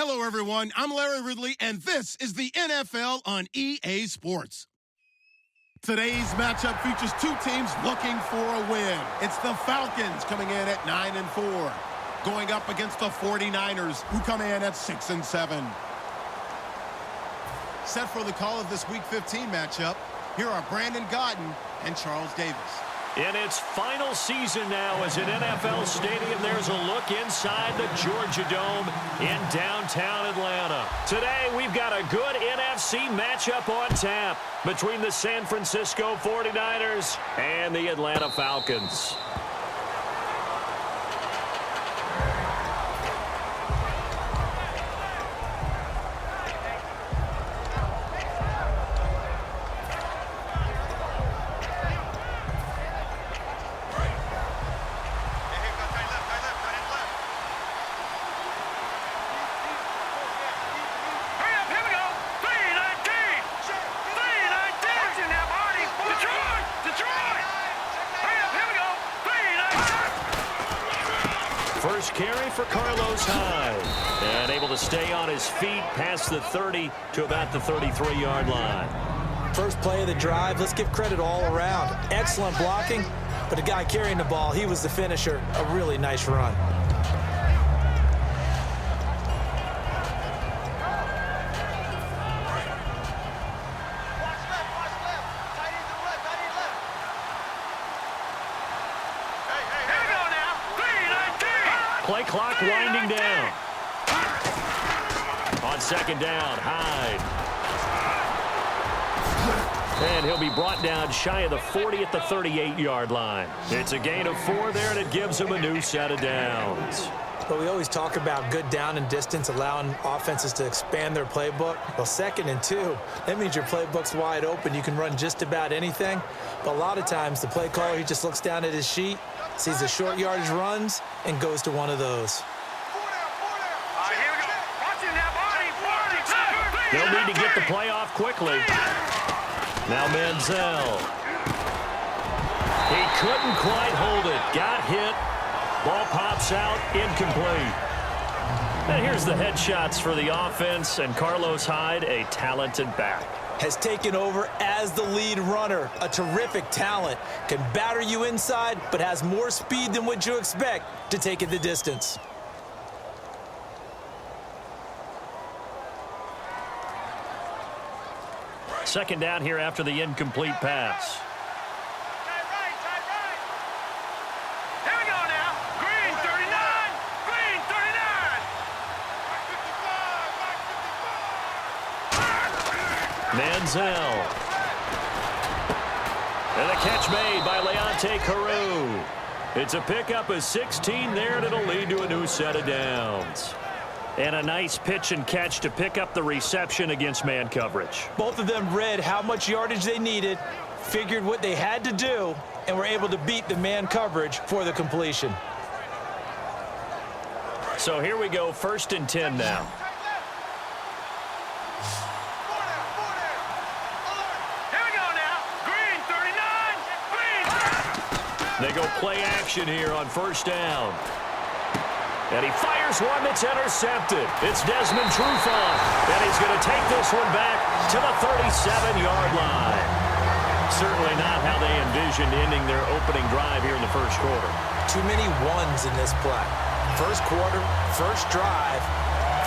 Hello, everyone. I'm Larry Ridley, and this is the NFL on EA Sports. Today's matchup features two teams looking for a win. It's the Falcons coming in at 9-4, going up against the 49ers, who come in at 6-7. Set for the call of this Week 15 matchup, here are Brandon Gaudin and Charles Davis. In its final season now as an NFL stadium, there's a look inside the Georgia Dome in downtown Atlanta. Today, we've got a good NFC matchup on tap between the San Francisco 49ers and the Atlanta Falcons. First carry for Carlos Hyde. And able to stay on his feet past the 30 to about the 33-yard line. First play of the drive, let's give credit all around. Excellent blocking, but the guy carrying the ball, he was the finisher. A really nice run. Play clock winding down. On second down, Hyde. And he'll be brought down shy of the 40 at the 38-yard line. It's a gain of 4 there, and it gives him a new set of downs. But we always talk about good down and distance, allowing offenses to expand their playbook. Well, 2nd and 2, that means your playbook's wide open. You can run just about anything. But a lot of times, the play caller, he just looks down at his sheet, sees the short yardage runs, and goes to one of those. They'll need to get the play off quickly. Now Manziel. He couldn't quite hold it. Got hit. Ball pops out. Incomplete. And here's the headshots for the offense, and Carlos Hyde, a talented back. Has taken over as the lead runner. A terrific talent. Can batter you inside, but has more speed than what you expect to take it the distance. Second down here after the incomplete pass. Here we go now. Green 39. Green 39. Manziel. And a catch made by Leonte Carroo. It's a pickup of 16 there, and it'll lead to a new set of downs. And a nice pitch and catch to pick up the reception against man coverage. Both of them read how much yardage they needed, figured what they had to do, and were able to beat the man coverage for the completion. So here we go, 1st and 10 now. Here we go now. Green 39. Green. They go play action here on 1st down. And he fires one that's intercepted. It's Desmond Trufant. And he's going to take this one back to the 37-yard line. Certainly not how they envisioned ending their opening drive here in the first quarter. Too many ones in this play. First quarter, first drive,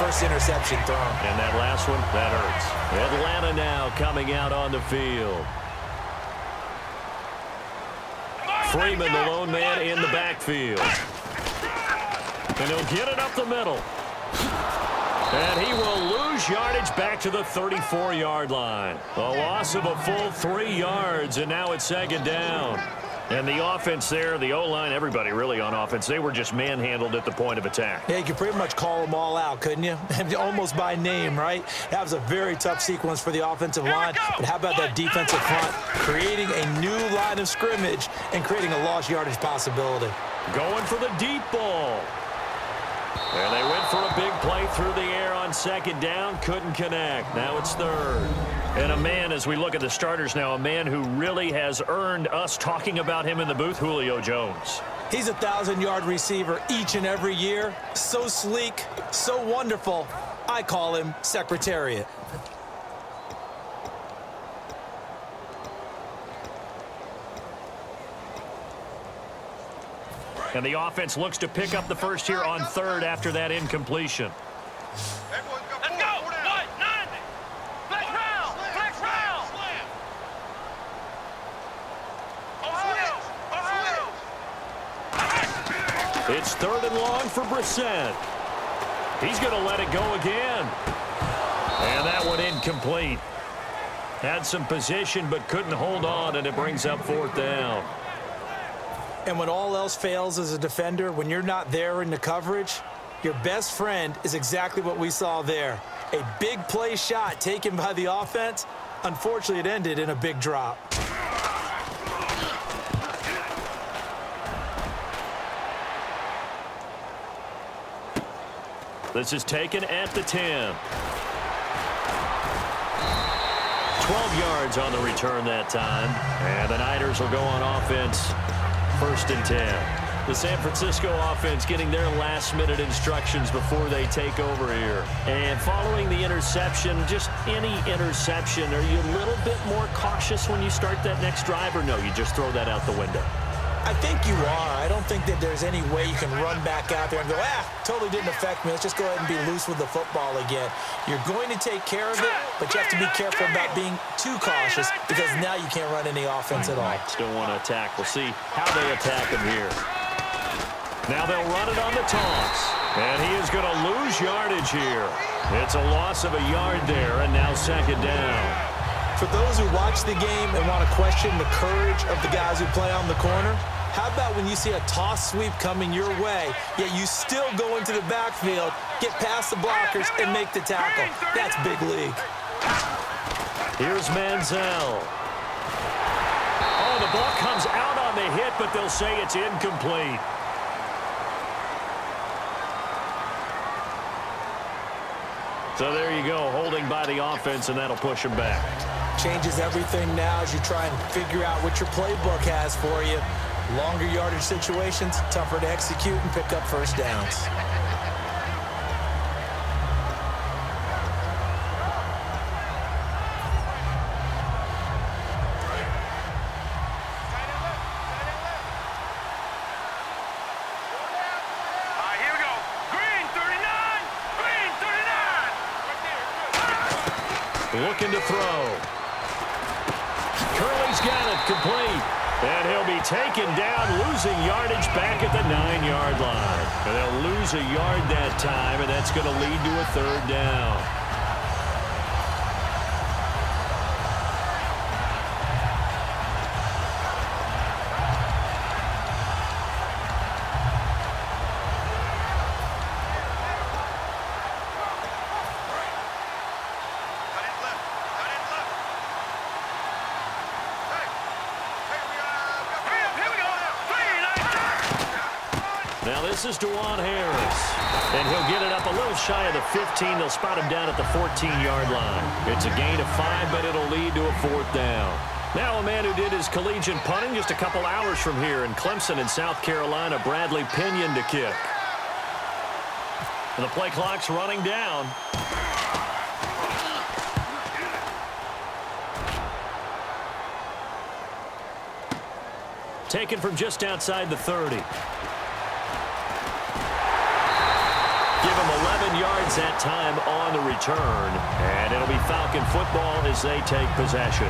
first interception thrown. And that last one, that hurts. Atlanta now coming out on the field. Freeman, the lone man in the backfield. And he'll get it up the middle. And he will lose yardage back to the 34-yard line. A loss of a full 3 yards, and now it's 2nd down. And the offense there, the O-line, everybody really on offense, they were just manhandled at the point of attack. Yeah, you could pretty much call them all out, couldn't you? Almost by name, right? That was a very tough sequence for the offensive line. But how about that defensive front? Creating a new line of scrimmage and creating a lost yardage possibility. Going for the deep ball. And they went for a big play through the air on 2nd down. Couldn't connect. Now it's 3rd. And a man, as we look at the starters now, a man who really has earned us talking about him in the booth, Julio Jones. He's a 1,000-yard receiver each and every year. So sleek, so wonderful, I call him Secretariat. And the offense looks to pick up the first here on third after that incompletion. Let's go. What? 90. Flex round. Flex round. It's third and long for Brissett. He's going to let it go again. And that one incomplete. Had some position but couldn't hold on, and it brings up fourth down. And when all else fails as a defender, when you're not there in the coverage, your best friend is exactly what we saw there. A big play shot taken by the offense. Unfortunately, it ended in a big drop. This is taken at the 10. 12 yards on the return that time. And the Niners will go on offense. First and 10. The San Francisco offense getting their last-minute instructions before they take over here. And following the interception, just any interception, are you a little bit more cautious when you start that next drive, or no, you just throw that out the window? I think you are. I don't think that there's any way you can run back out there and go, totally didn't affect me. Let's just go ahead and be loose with the football again. You're going to take care of it, but you have to be careful about being too cautious because now you can't run any offense at all. Still want to attack. We'll see how they attack him here. Now they'll run it on the toss. And he is going to lose yardage here. It's a loss of a yard there, and now second down. For those who watch the game and want to question the courage of the guys who play on the corner, how about when you see a toss sweep coming your way, yet you still go into the backfield, get past the blockers, and make the tackle? That's big league. Here's Manziel. Oh, the ball comes out on the hit, but they'll say it's incomplete. So there you go, holding by the offense, and that'll push him back. Changes everything now as you try and figure out what your playbook has for you. Longer yardage situations, tougher to execute and pick up first downs. Here we go. Green 39. Green 39. Looking to throw. Curley's got it, complete. And he'll be taken down, losing yardage back at the 9-yard line. And they'll lose a yard that time, and that's going to lead to a third down. This is Dewan Harris, and he'll get it up a little shy of the 15. They'll spot him down at the 14-yard line. It's a gain of 5, but it'll lead to a fourth down. Now a man who did his collegiate punting just a couple hours from here in Clemson in South Carolina, Bradley Pinion to kick. And the play clock's running down. Taken from just outside the 30. Give him 11 yards that time on the return. And it'll be Falcon football as they take possession.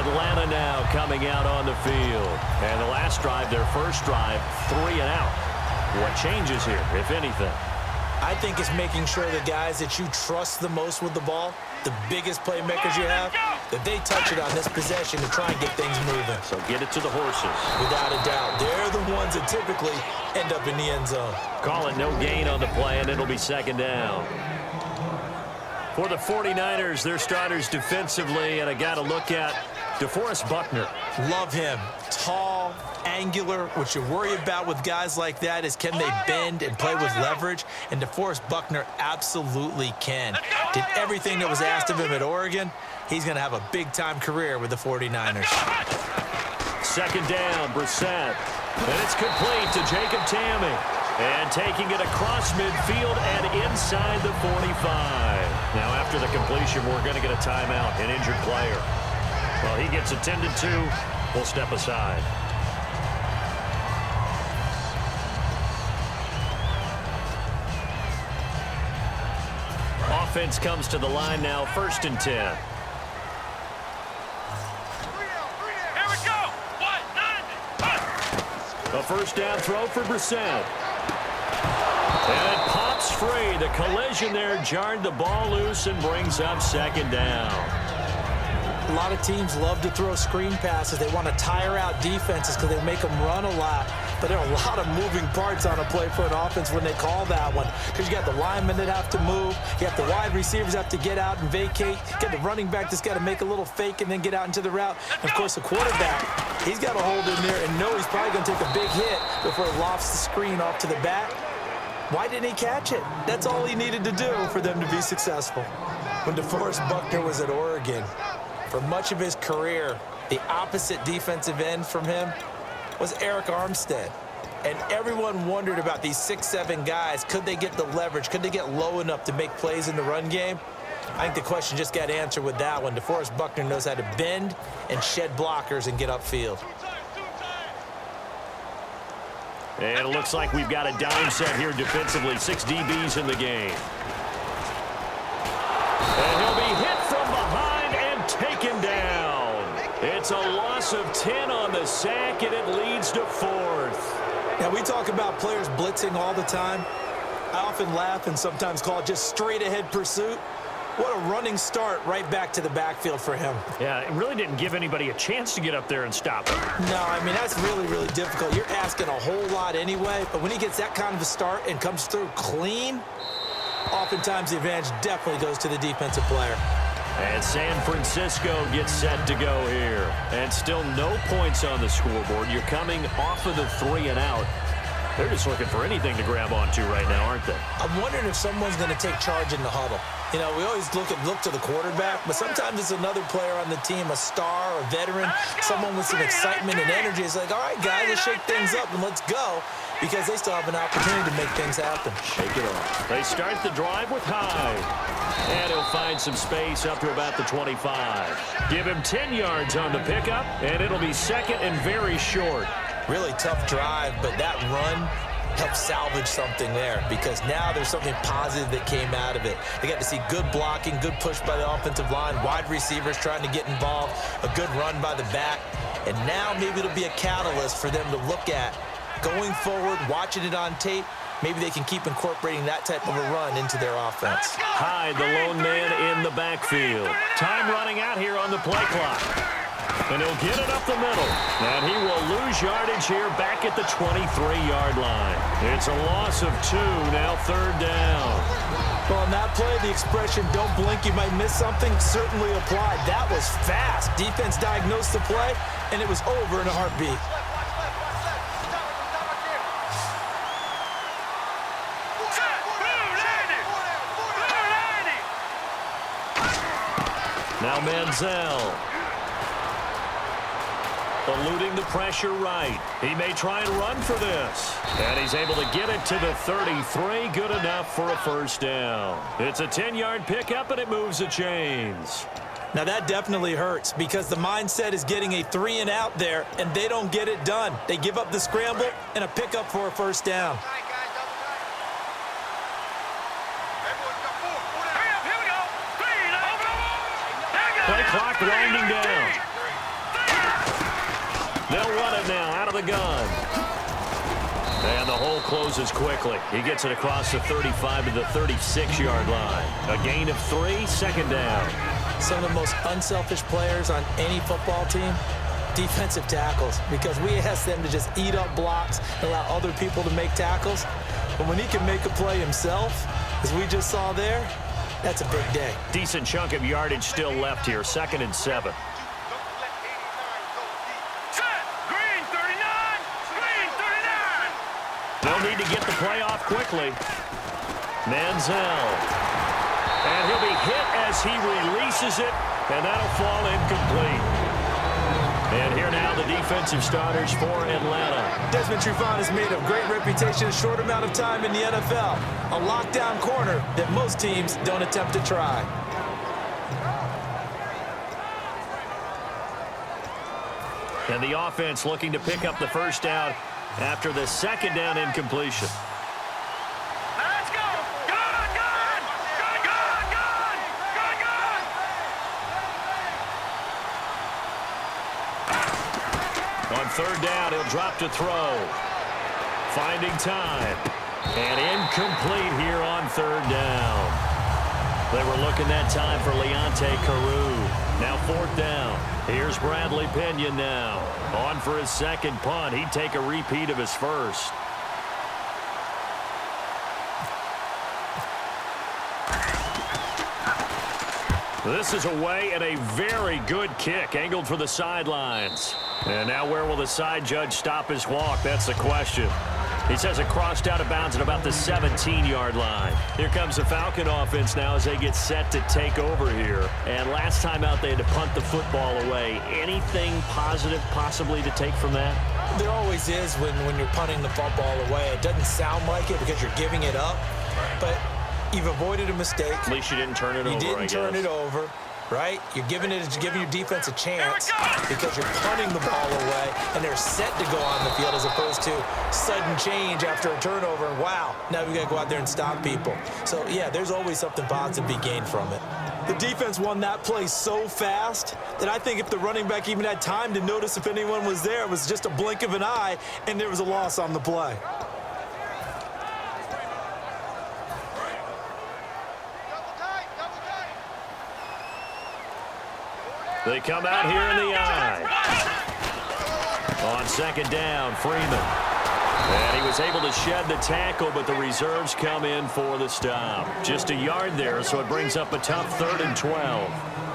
Atlanta now coming out on the field. And the last drive, their first drive, 3 and out. What changes here, if anything? I think it's making sure the guys that you trust the most with the ball, the biggest playmakers you have, that they touch it on this possession to try and get things moving. So get it to the horses. Without a doubt. They're the ones that typically end up in the end zone. Call it no gain on the play, and it'll be second down. For the 49ers, their starters defensively, and I got to look at DeForest Buckner. Love him. Tall, angular. What you worry about with guys like that is can they bend and play with leverage? And DeForest Buckner absolutely can. Did everything that was asked of him at Oregon. He's going to have a big-time career with the 49ers. Second down, Brissett. And it's complete to Jacob Tamme. And taking it across midfield and inside the 45. Now, after the completion, we're going to get a timeout, an injured player. Well, he gets attended to. We'll step aside. Offense comes to the line now, 1st and 10. Here we go. What? 90. A first down throw for Brissett. And it pops free. The collision there jarred the ball loose and brings up 2nd down. A lot of teams love to throw screen passes. They want to tire out defenses because they make them run a lot. But there are a lot of moving parts on a play for an offense when they call that one. Because you got the linemen that have to move. You have the wide receivers have to get out and vacate. You got the running back that's got to make a little fake and then get out into the route. And, of course, the quarterback, he's got to hold in there and know he's probably going to take a big hit before it lofts the screen off to the back. Why didn't he catch it? That's all he needed to do for them to be successful. When DeForest Buckner was at Oregon, for much of his career, the opposite defensive end from him was Eric Armstead. And everyone wondered about these 6'7" guys. Could they get the leverage? Could they get low enough to make plays in the run game? I think the question just got answered with that one. DeForest Buckner knows how to bend and shed blockers and get upfield. And it looks like we've got a dime set here defensively. 6 DBs in the game. And he'll be hit from behind and taken down. It's a loss of 10 on the sack, and it leads to 4th. Now, we talk about players blitzing all the time. I often laugh and sometimes call it just straight-ahead pursuit. What a running start right back to the backfield for him. Yeah, it really didn't give anybody a chance to get up there and stop him. No, I mean, that's really, really difficult. You're asking a whole lot anyway, but when he gets that kind of a start and comes through clean, oftentimes the advantage definitely goes to the defensive player. And San Francisco gets set to go here. And still no points on the scoreboard. You're coming off of the 3 and out. They're just looking for anything to grab onto right now, aren't they? I'm wondering if someone's going to take charge in the huddle. You know, we always look to the quarterback, but sometimes it's another player on the team, a star, a veteran, someone with some excitement and energy. It's like, all right, guys, let's shake things up and let's go, because they still have an opportunity to make things happen. Shake it off. They start the drive with Hyde. And he'll find some space up to about the 25. Give him 10 yards on the pickup, and it'll be 2nd and very short. Really tough drive, but that run helped salvage something there, because now there's something positive that came out of it. They got to see good blocking, good push by the offensive line, wide receivers trying to get involved, a good run by the back, and now maybe it'll be a catalyst for them to look at going forward, watching it on tape. Maybe they can keep incorporating that type of a run into their offense. Hyde, the lone man in the backfield. Time running out here on the play clock. And he'll get it up the middle. And he will lose yardage here back at the 23-yard line. It's a loss of 2, now 3rd down. Well, on that play, the expression, don't blink, you might miss something, certainly applied. That was fast. Defense diagnosed the play, and it was over in a heartbeat. Now Manziel. Eluding the pressure right. He may try and run for this. And he's able to get it to the 33. Good enough for a first down. It's a 10-yard pickup, and it moves the chains. Now that definitely hurts, because the mindset is getting a 3 and out there, and they don't get it done. They give up the scramble and a pickup for a first down. Play clock winding down. They'll run it now out of the gun. And the hole closes quickly. He gets it across the 35 to the 36-yard line. A gain of 3, 2nd down. Some of the most unselfish players on any football team, defensive tackles, because we ask them to just eat up blocks and allow other people to make tackles. But when he can make a play himself, as we just saw there, that's a big day. Decent chunk of yardage still left here. 2nd and 7. They'll need to get the play off quickly. Manziel. And he'll be hit as he releases it, and that'll fall incomplete. And here now the defensive starters for Atlanta. Desmond Trufant has made a great reputation in a short amount of time in the NFL. A lockdown corner that most teams don't attempt to try. And the offense looking to pick up the first down after the second down incompletion. Let's go! Good! Good! Good! Good! Good! Good! Good! On third down, he'll drop to throw. Finding time. And incomplete here on third down. They were looking that time for Leonte Carew. Now fourth down. Here's Bradley Pinion now. On for his second punt. He'd take a repeat of his first. This is away and a very good kick angled for the sidelines. And now where will the side judge stop his walk? That's the question. He says it crossed out of bounds at about the 17-yard line. Here comes the Falcon offense now as they get set to take over here. And last time out, they had to punt the football away. Anything positive possibly to take from that? There always is when you're punting the football away. It doesn't sound like it because you're giving it up, but you've avoided a mistake. At least you didn't turn it over, I guess. You didn't turn it over. Right? You're giving your defense a chance because you're punting the ball away and they're set to go on the field as opposed to sudden change after a turnover. And wow, now we got to go out there and stop people. So, yeah, there's always something positive to be gained from it. The defense won that play so fast that I think if the running back even had time to notice if anyone was there, it was just a blink of an eye and there was a loss on the play. They come out here in the eye. On second down, Freeman. And he was able to shed the tackle, but the reserves come in for the stop. Just a yard there, so it brings up a tough 3rd and 12.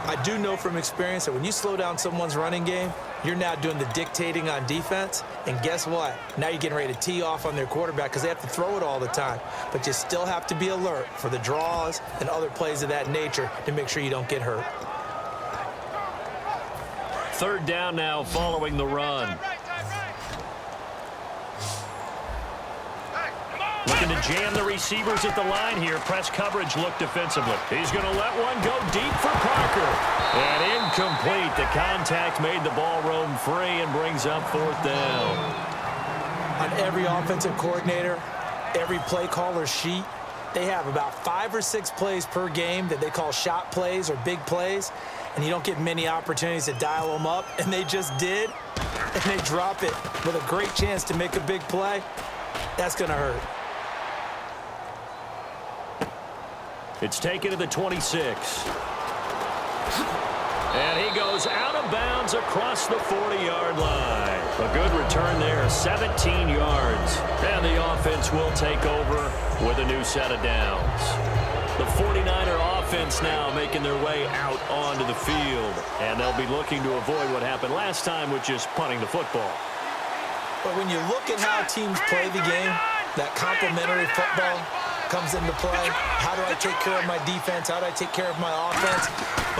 I do know from experience that when you slow down someone's running game, you're now doing the dictating on defense. And guess what? Now you're getting ready to tee off on their quarterback because they have to throw it all the time. But you still have to be alert for the draws and other plays of that nature to make sure you don't get hurt. Third down now following the run. Looking to jam the receivers at the line here. Press coverage look defensively. He's going to let one go deep for Parker. And incomplete. The contact made the ball roam free and brings up fourth down. On every offensive coordinator, every play caller sheet, they have about 5 or 6 plays per game that they call shot plays or big plays. And you don't get many opportunities to dial them up, and they just did, and they drop it with a great chance to make a big play. That's going to hurt. It's taken to the 26. And he goes out of bounds across the 40-yard line. A good return there, 17 yards. And the offense will take over with a new set of downs. The 49er offense now making their way out onto the field. And they'll be looking to avoid what happened last time, which is punting the football. But when you look at how teams play the game, that complementary football comes into play. How do I take care of my defense? How do I take care of my offense?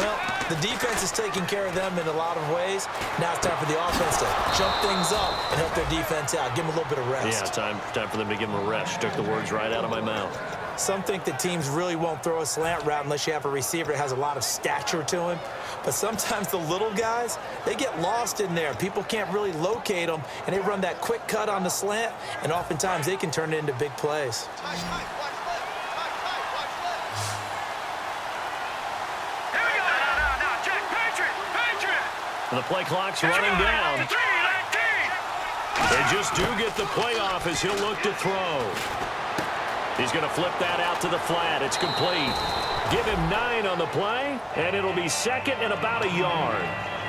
Well, the defense is taking care of them in a lot of ways. Now it's time for the offense to jump things up and help their defense out. Give them a little bit of rest. Yeah, time for them to give them a rest. You took the words right out of my mouth. Some think that teams really won't throw a slant route unless you have a receiver that has a lot of stature to him. But sometimes the little guys, they get lost in there. People can't really locate them, and they run that quick cut on the slant, and oftentimes they can turn it into big plays. The play clock's running down. They just do get the play off as he'll look to throw. He's going to flip that out to the flat. It's complete. Give him 9 on the play, and it'll be second and about a yard.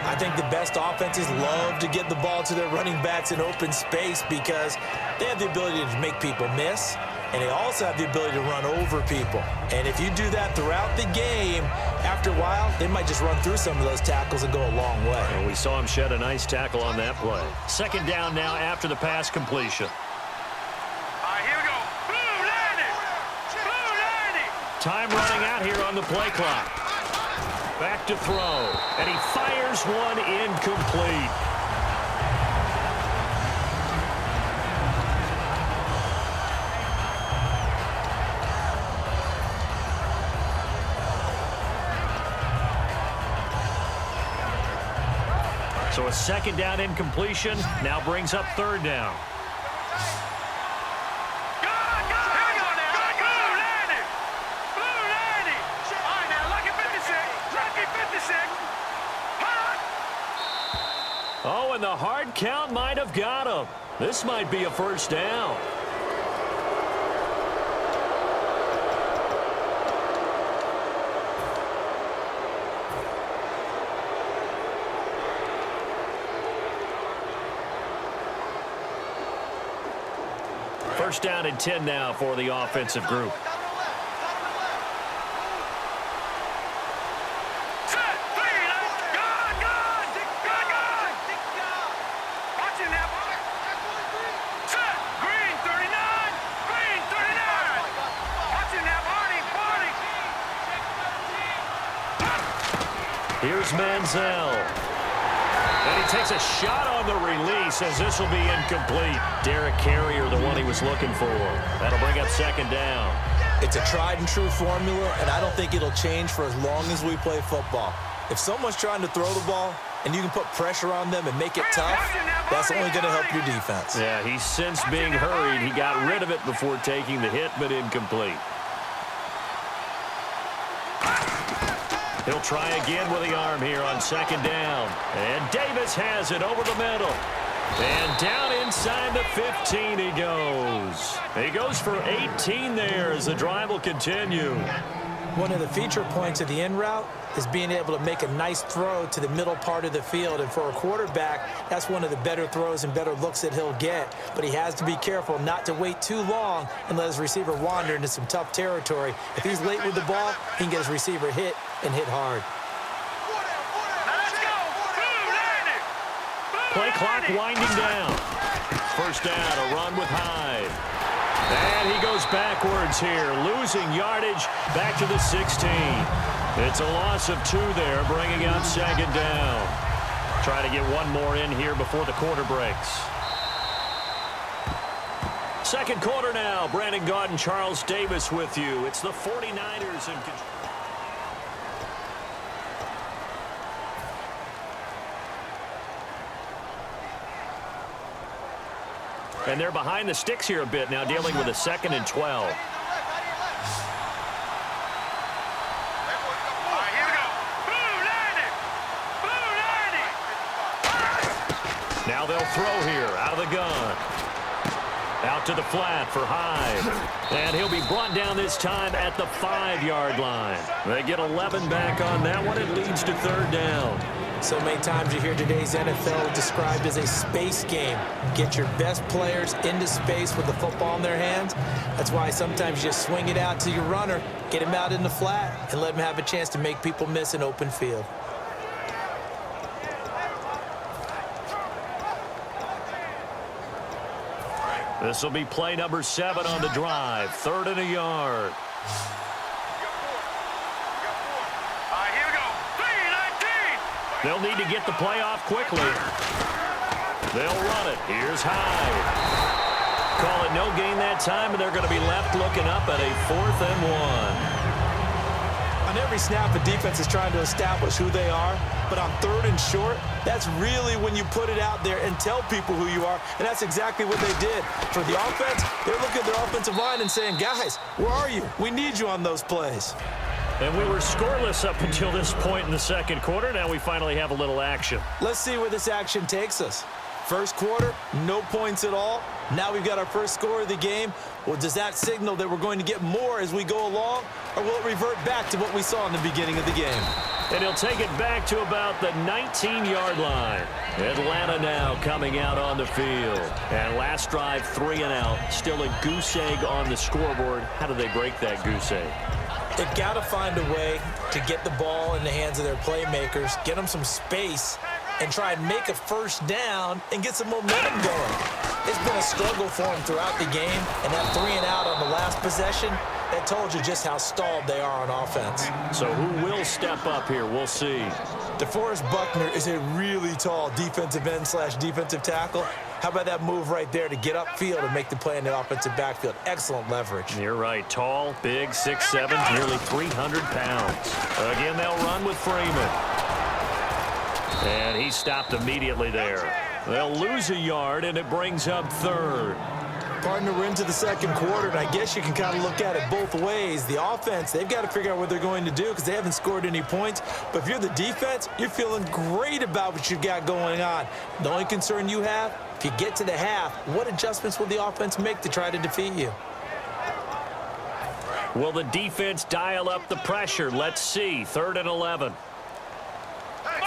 I think the best offenses love to get the ball to their running backs in open space because they have the ability to make people miss, and they also have the ability to run over people. And if you do that throughout the game, after a while, they might just run through some of those tackles and go a long way. And we saw him shed a nice tackle on that play. Second down now after the pass completion. Time running out here on the play clock. Back to throw. And he fires one incomplete. So a second down incompletion now brings up third down. Oh, and the hard count might have got him. This might be a first down. First down and 10 now for the offensive group. Here's Manziel. And he takes a shot on the release as this will be incomplete. Derek Carrier, the one he was looking for. That'll bring up second down. It's a tried and true formula, and I don't think it'll change for as long as we play football. If someone's trying to throw the ball and you can put pressure on them and make it tough, that's only going to help your defense. Yeah, he's since being hurried. He got rid of it before taking the hit, but incomplete. He'll try again with the arm here on second down. And Davis has it over the middle. And down inside the 15 he goes. He goes for 18 there as the drive will continue. One of the feature points of the in route is being able to make a nice throw to the middle part of the field. And for a quarterback, that's one of the better throws and better looks that he'll get. But he has to be careful not to wait too long and let his receiver wander into some tough territory. If he's late with the ball, he can get his receiver hit and hit hard. Play clock winding down. First down, a run with Hyde. And he goes backwards here, losing yardage back to the 16. It's a loss of 2 there, bringing up second down. Try to get one more in here before the quarter breaks. Second quarter now. Brandon Gaudin and Charles Davis with you. It's the 49ers in control. And they're behind the sticks here a bit now, dealing with a 2nd and 12. Now they'll throw here out of the gun. Out to the flat for Hyde. And he'll be brought down this time at the 5-yard line. They get 11 back on that one. It leads to third down. So many times you hear today's NFL described as a space game. Get your best players into space with the football in their hands. That's why sometimes you just swing it out to your runner, get him out in the flat, and let him have a chance to make people miss an open field. This will be play number 7 on the drive. 3rd and a yard. They'll need to get the play off quickly. They'll run it. Here's Hyde. Call it no gain that time, and they're going to be left looking up at a 4th and 1. On every snap, a defense is trying to establish who they are, but on 3rd and short, that's really when you put it out there and tell people who you are, and that's exactly what they did. For the offense, they're looking at their offensive line and saying, guys, where are you? We need you on those plays. And we were scoreless up until this point in the second quarter. Now we finally have a little action. Let's see where this action takes us. First quarter, no points at all. Now we've got our first score of the game. Well, does that signal that we're going to get more as we go along, or will it revert back to what we saw in the beginning of the game? And he'll take it back to about the 19-yard line. Atlanta now coming out on the field. And last drive, 3 and out. Still a goose egg on the scoreboard. How do they break that goose egg? They've got to find a way to get the ball in the hands of their playmakers, get them some space, and try and make a first down and get some momentum going. It's been a struggle for them throughout the game, and that 3 and out on the last possession, that told you just how stalled they are on offense. So who will step up here? We'll see. DeForest Buckner is a really tall defensive end / defensive tackle. How about that move right there to get upfield and make the play in the offensive backfield? Excellent leverage. You're right. Tall, big, 6'7", nearly 300 pounds. Again, they'll run with Freeman. And he stopped immediately there. They'll lose a yard, and it brings up third. Partner, we're into the second quarter, and I guess you can kind of look at it both ways. The offense, they've got to figure out what they're going to do because they haven't scored any points. But if you're the defense, you're feeling great about what you've got going on. The only concern you have, if you get to the half, what adjustments will the offense make to try to defeat you? Will the defense dial up the pressure? Let's see. 3rd and 11.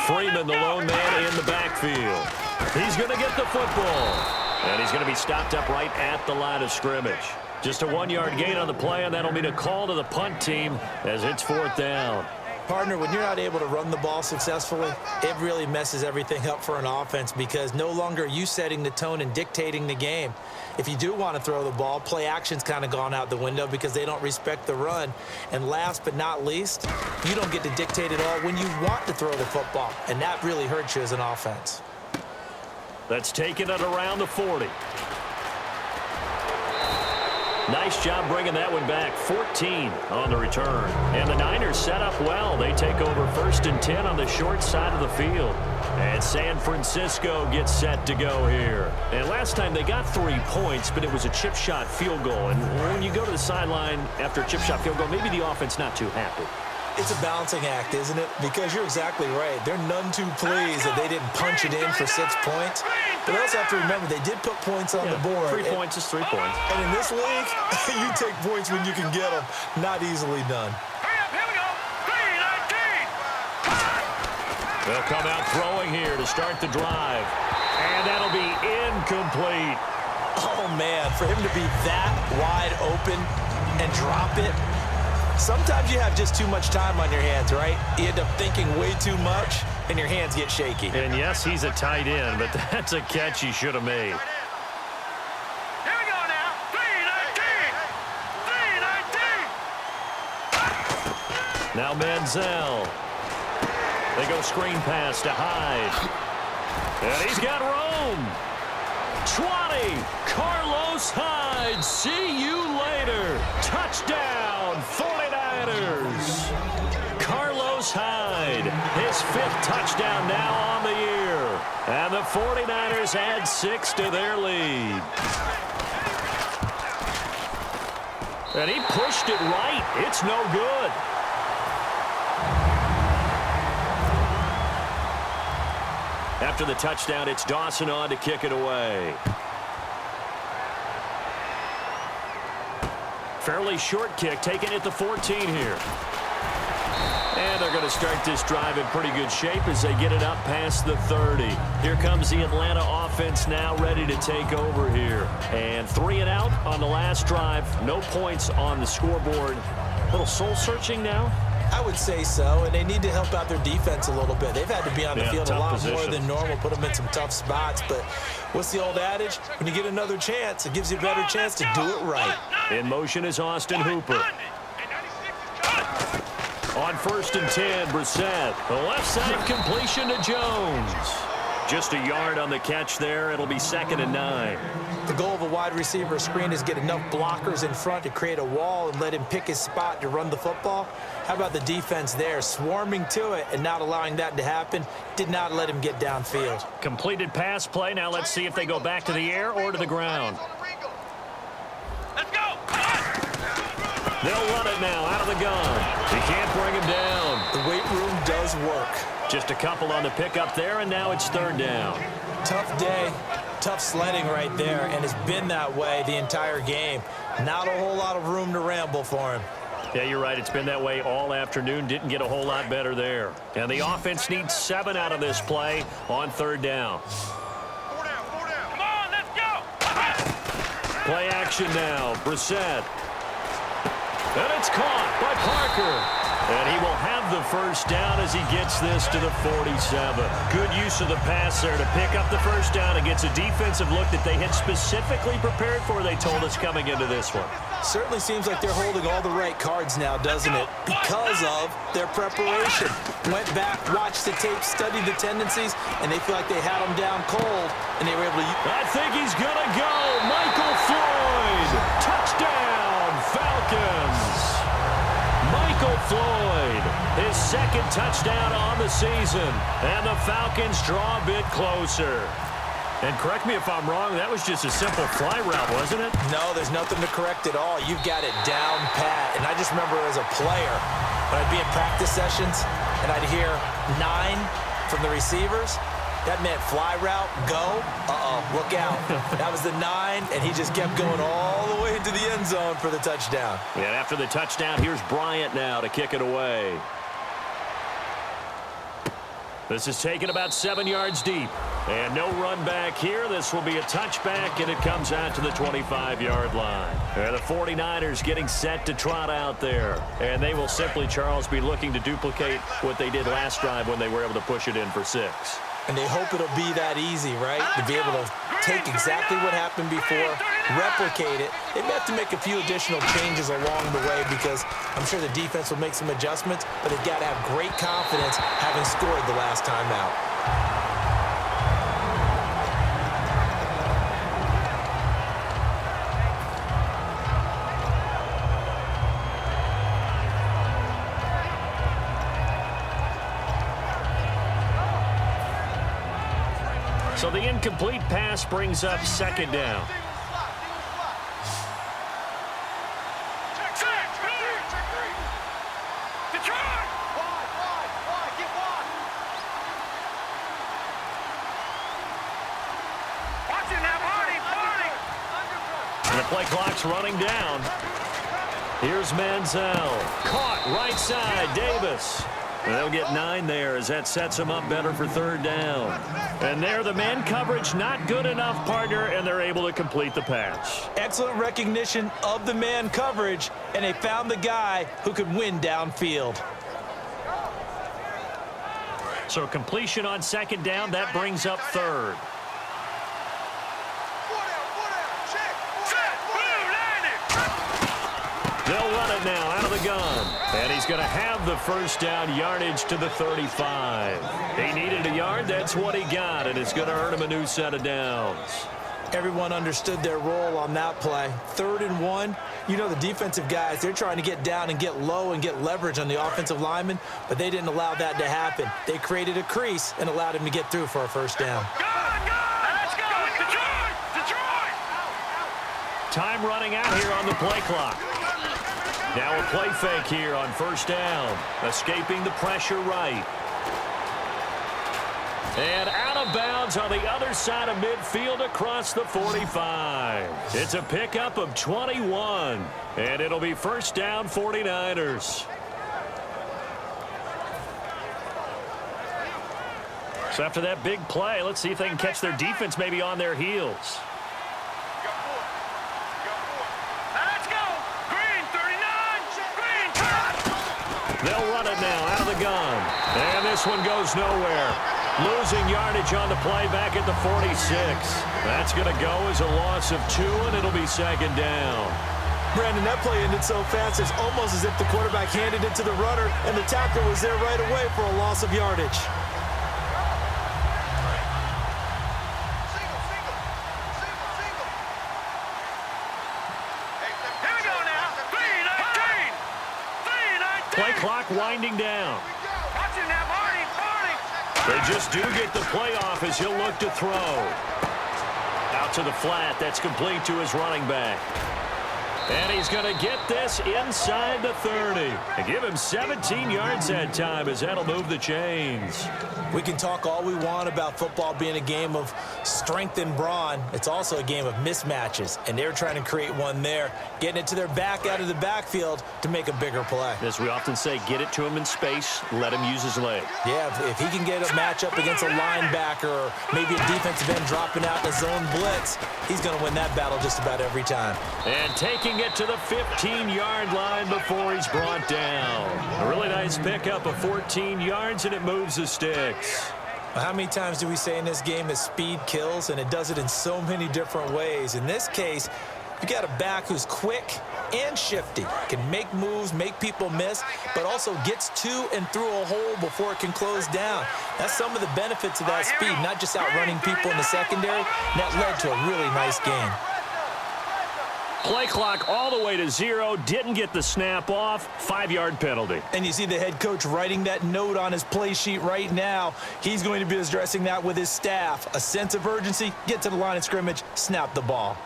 Freeman, the lone man in the backfield. He's going to get the football. And he's going to be stopped up right at the line of scrimmage. Just a 1-yard gain on the play, and that'll mean a call to the punt team as it's 4th down. Partner, when you're not able to run the ball successfully, it really messes everything up for an offense because no longer are you setting the tone and dictating the game. If you do want to throw the ball, play action's kind of gone out the window because they don't respect the run. And last but not least, you don't get to dictate it all when you want to throw the football, and that really hurts you as an offense. That's taking it around the 40. Nice job bringing that one back. 14 on the return. And the Niners set up well. They take over 1st and 10 on the short side of the field. And San Francisco gets set to go here. And last time they got 3 points, but it was a chip shot field goal. And when you go to the sideline after a chip shot field goal, maybe the offense not too happy. It's a balancing act, isn't it? Because you're exactly right. They're none too pleased that they didn't punch it in for 6 points. But they also have to remember they did put points on the board. 3 points is 3 points. And in this league, you take points when you can get them. Not easily done. Here we go. 3-19. They'll come out throwing here to start the drive. And that'll be incomplete. Oh, man, for him to be that wide open and drop it. Sometimes you have just too much time on your hands, right? You end up thinking way too much, and your hands get shaky. And yes, he's a tight end, but that's a catch he should have made. Here we go now. 3-19. Now Manziel. They go screen pass to Hyde. And he's got Rome. 20. Carlos Hyde. See you later. Touchdown, 49ers. Carlos Hyde, his 5th touchdown now on the year. And the 49ers add 6 to their lead. And he pushed it right. It's no good. After the touchdown, it's Dawson on to kick it away. Fairly short kick, taken at the 14 here. And they're going to start this drive in pretty good shape as they get it up past the 30. Here comes the Atlanta offense now ready to take over here. And 3 and out on the last drive. No points on the scoreboard. A little soul-searching now. I would say so, and they need to help out their defense a little bit. They've had to be on the field a lot more than normal, put them in some tough spots. But what's the old adage? When you get another chance, it gives you a better chance to do it right. In motion is Austin Hooper. On 1st and 10, Brissett. The left side completion to Jones. Just a yard on the catch there. It'll be 2nd and 9. The goal of a wide receiver screen is get enough blockers in front to create a wall and let him pick his spot to run the football. How about the defense there, swarming to it and not allowing that to happen? Did not let him get downfield. Completed pass play. Now let's see if they go back to the air or to the ground. Let's go. They'll run it now out of the gun. You can't bring him down. The weight room does work. Just a couple on the pickup there, and now it's 3rd down. Tough day, tough sledding right there, and it's been that way the entire game. Not a whole lot of room to ramble for him. Yeah, you're right. It's been that way all afternoon. Didn't get a whole lot better there. And the offense needs 7 out of this play on 3rd down. 4 down, 4 down. Come on, let's go. Play action now. Brissett. And it's caught by Parker. And he will have the 1st down as he gets this to the 47. Good use of the pass there to pick up the 1st down and gets a defensive look that they had specifically prepared for, they told us, coming into this one. Certainly seems like they're holding all the right cards now, doesn't it? Because of their preparation. Went back, watched the tape, studied the tendencies, and they feel like they had them down cold, and they were able to... I think he's going to go. Michael Floyd. Touchdown, Falcons. Michael Floyd, his second touchdown on the season. And the Falcons draw a bit closer. And correct me if I'm wrong, that was just a simple fly route, wasn't it? No, there's nothing to correct at all. You've got it down pat. And I just remember as a player, when I'd be in practice sessions and I'd hear 9 from the receivers, that meant fly route, go, look out. That was the 9, and he just kept going all the way into the end zone for the touchdown. And after the touchdown, here's Bryant now to kick it away. This is taken about 7 yards deep. And no run back here. This will be a touchback, and it comes out to the 25-yard line. And the 49ers getting set to trot out there. And they will simply, Charles, be looking to duplicate what they did last drive when they were able to push it in for 6. And they hope it'll be that easy, right? To be able to take exactly what happened before, replicate it. They may have to make a few additional changes along the way because I'm sure the defense will make some adjustments, but they've got to have great confidence having scored the last time out. So the incomplete pass brings up second down. And the play clock's running down. Here's Manziel. Caught right side, Davis. And they'll get 9 there as that sets them up better for third down. And there, the man coverage not good enough, partner, and they're able to complete the pass. Excellent recognition of the man coverage, and they found the guy who could win downfield. So completion on second down, that brings up third. They'll run it now out of the gun. And he's going to have the first down, yardage to the 35. He needed a yard. That's what he got, and it's going to earn him a new set of downs. Everyone understood their role on that play. 3rd and 1. You know the defensive guys, they're trying to get down and get low and get leverage on the offensive lineman, but they didn't allow that to happen. They created a crease and allowed him to get through for a first down. Let's go! Detroit! Time running out here on the play clock. Now a play fake here on first down. Escaping the pressure right. And out of bounds on the other side of midfield across the 45. It's a pickup of 21. And it'll be first down 49ers. So after that big play, let's see if they can catch their defense maybe on their heels. They'll run it now out of the gun. And this one goes nowhere. Losing yardage on the play back at the 46. That's going to go as a loss of 2, and it'll be second down. Brandon, that play ended so fast, it's almost as if the quarterback handed it to the runner, and the tackler was there right away for a loss of yardage. Play clock winding down. They just do get the play off as he'll look to throw. Out to the flat. That's complete to his running back. And he's going to get this inside the 30. And give him 17 yards that time as that'll move the chains. We can talk all we want about football being a game of strength and brawn. It's also a game of mismatches, and they're trying to create one there, getting it to their back out of the backfield to make a bigger play. As we often say, get it to him in space, let him use his leg. Yeah, if he can get a matchup against a linebacker or maybe a defensive end dropping out in a zone blitz, he's going to win that battle just about every time. And taking it to the 15-yard line before he's brought down. A really nice pickup of 14 yards, and it moves the sticks. How many times do we say in this game that speed kills, and it does it in so many different ways? In this case, you got a back who's quick and shifty, can make moves, make people miss, but also gets to and through a hole before it can close down. That's some of the benefits of that speed, not just outrunning people in the secondary, and that led to a really nice game. Play clock all the way to 0. Didn't get the snap off. 5-yard penalty. And you see the head coach writing that note on his play sheet right now. He's going to be addressing that with his staff. A sense of urgency, get to the line of scrimmage, snap the ball.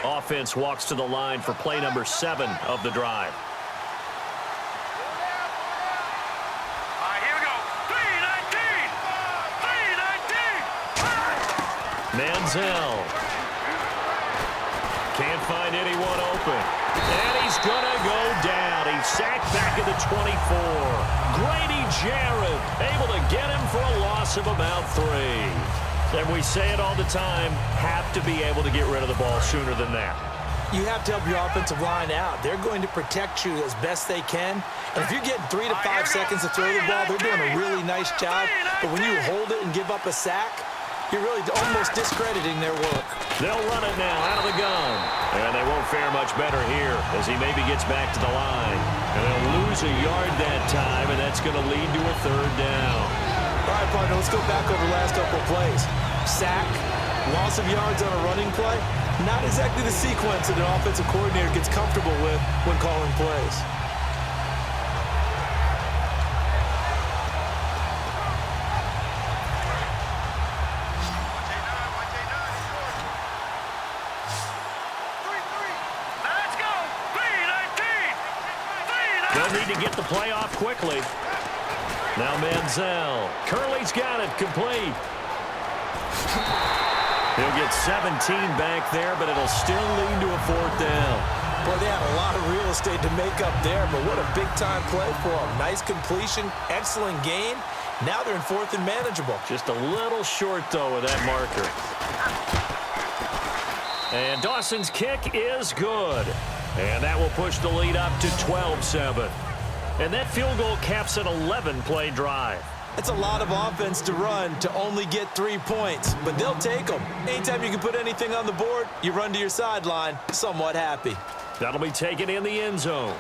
Offense walks to the line for play number 7 of the drive. All right, here we go. 3-19. Manziel. Can't find anyone open. And he's going to go down. He's sacked back at the 24. Grady Jarrett able to get him for a loss of about 3. And we say it all the time, have to be able to get rid of the ball sooner than that. You have to help your offensive line out. They're going to protect you as best they can. And if you're getting 3 to 5 seconds to throw the ball, they're doing a really nice job. But when you hold it and give up a sack, you're really almost discrediting their work. They'll run it now out of the gun. And they won't fare much better here as he maybe gets back to the line. And they'll lose a yard that time, and that's going to lead to a 3rd down. All right, partner, let's go back over the last couple of plays. Sack, loss of yards on a running play. Not exactly the sequence that an offensive coordinator gets comfortable with when calling plays. They'll need to get the play off quickly. Now Manziel. Curley's got it complete. He'll get 17 back there, but it'll still lead to a 4th down. Boy, they had a lot of real estate to make up there, but what a big-time play for them. Nice completion, excellent game. Now they're in 4th and manageable. Just a little short, though, with that marker. And Dawson's kick is good. And that will push the lead up to 12-7. And that field goal caps an 11-play drive. It's a lot of offense to run to only get 3 points, but they'll take them. Anytime you can put anything on the board, you run to your sideline somewhat happy. That'll be taken in the end zone.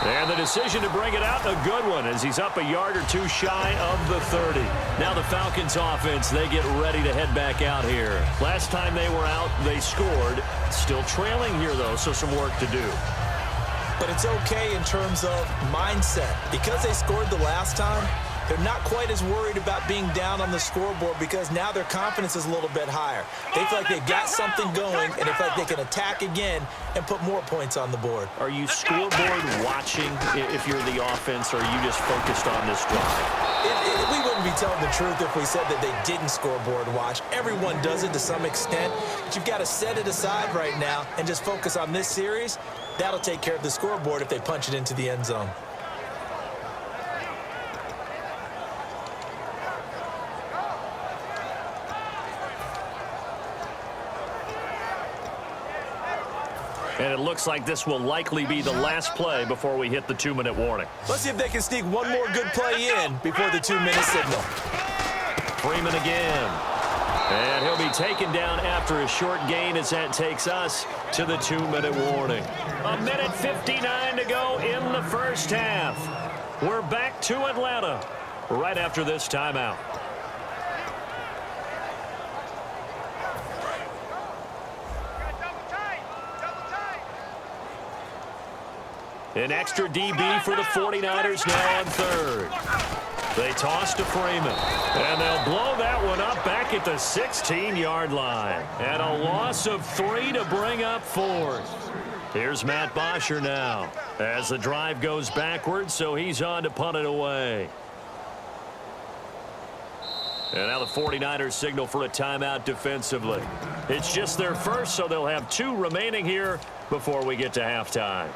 And the decision to bring it out, a good one, as he's up a yard or 2 shy of the 30. Now the Falcons offense, they get ready to head back out here. Last time they were out, they scored. Still trailing here, though, so some work to do. But it's okay in terms of mindset. Because they scored the last time, they're not quite as worried about being down on the scoreboard because now their confidence is a little bit higher. They feel like they've got something going, and they feel like they can attack again and put more points on the board. Are you scoreboard watching if you're the offense, or are you just focused on this drive? We wouldn't be telling the truth if we said that they didn't scoreboard watch. Everyone does it to some extent, but you've got to set it aside right now and just focus on this series. That'll take care of the scoreboard if they punch it into the end zone. And it looks like this will likely be the last play before we hit the 2-minute warning. Let's see if they can sneak one more good play in before the 2-minute signal. Freeman again. And he'll be taken down after a short gain as that takes us to the 2-minute warning. 1:59 to go in the first half. We're back to Atlanta right after this timeout. An extra DB for the 49ers now on 3rd. They toss to Freeman. And they'll blow that one up back at the 16-yard line. And a loss of 3 to bring up 4th. Here's Matt Bosher now as the drive goes backwards, so he's on to punt it away. And now the 49ers signal for a timeout defensively. It's just their first, so they'll have 2 remaining here before we get to halftime.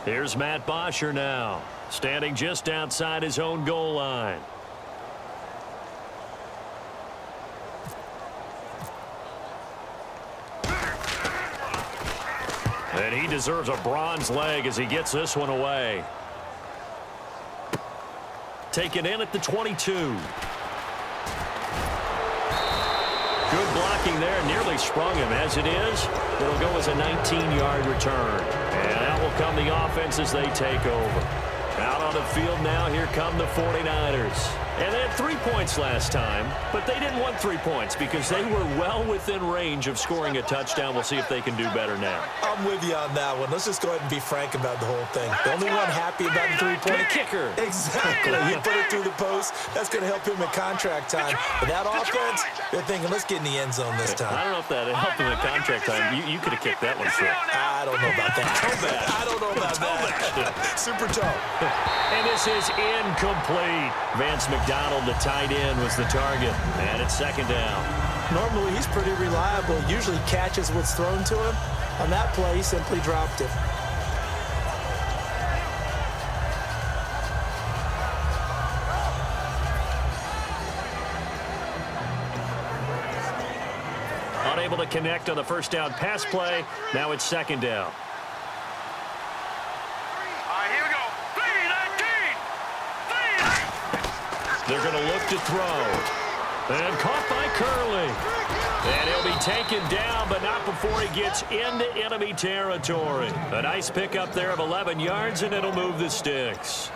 Here's Matt Bosher now, standing just outside his own goal line. And he deserves a bronze leg as he gets this one away. Taken in at the 22. Good blocking there, nearly sprung him. As it is, it'll go as a 19-yard return. And out will come the offense as they take over. Out on the field now, here come the 49ers. And they had 3 points last time, but they didn't want 3 points because they were well within range of scoring a touchdown. We'll see if they can do better now. I'm with you on that one. Let's just go ahead and be frank about the whole thing. The only one happy about the three-point kicker. Exactly. He put it through the post. That's going to help him in contract time. But that offense, they're thinking, let's get in the end zone this time. I don't know if that helped him in contract time. You could have kicked that one through. I don't know about that. Toe bad. I don't know about that. Super toe. And this is incomplete. Vance McDonald, the tight end, was the target. And it's second down. Normally, he's pretty reliable. Usually catches what's thrown to him. On that play, he simply dropped it. Unable to connect on the first down pass play. Now it's second down. Here we go. 3-19. They're going to look to throw. And caught by Curley. And he'll be taken down, but not before he gets into enemy territory. A nice pickup there of 11 yards, and it'll move the sticks.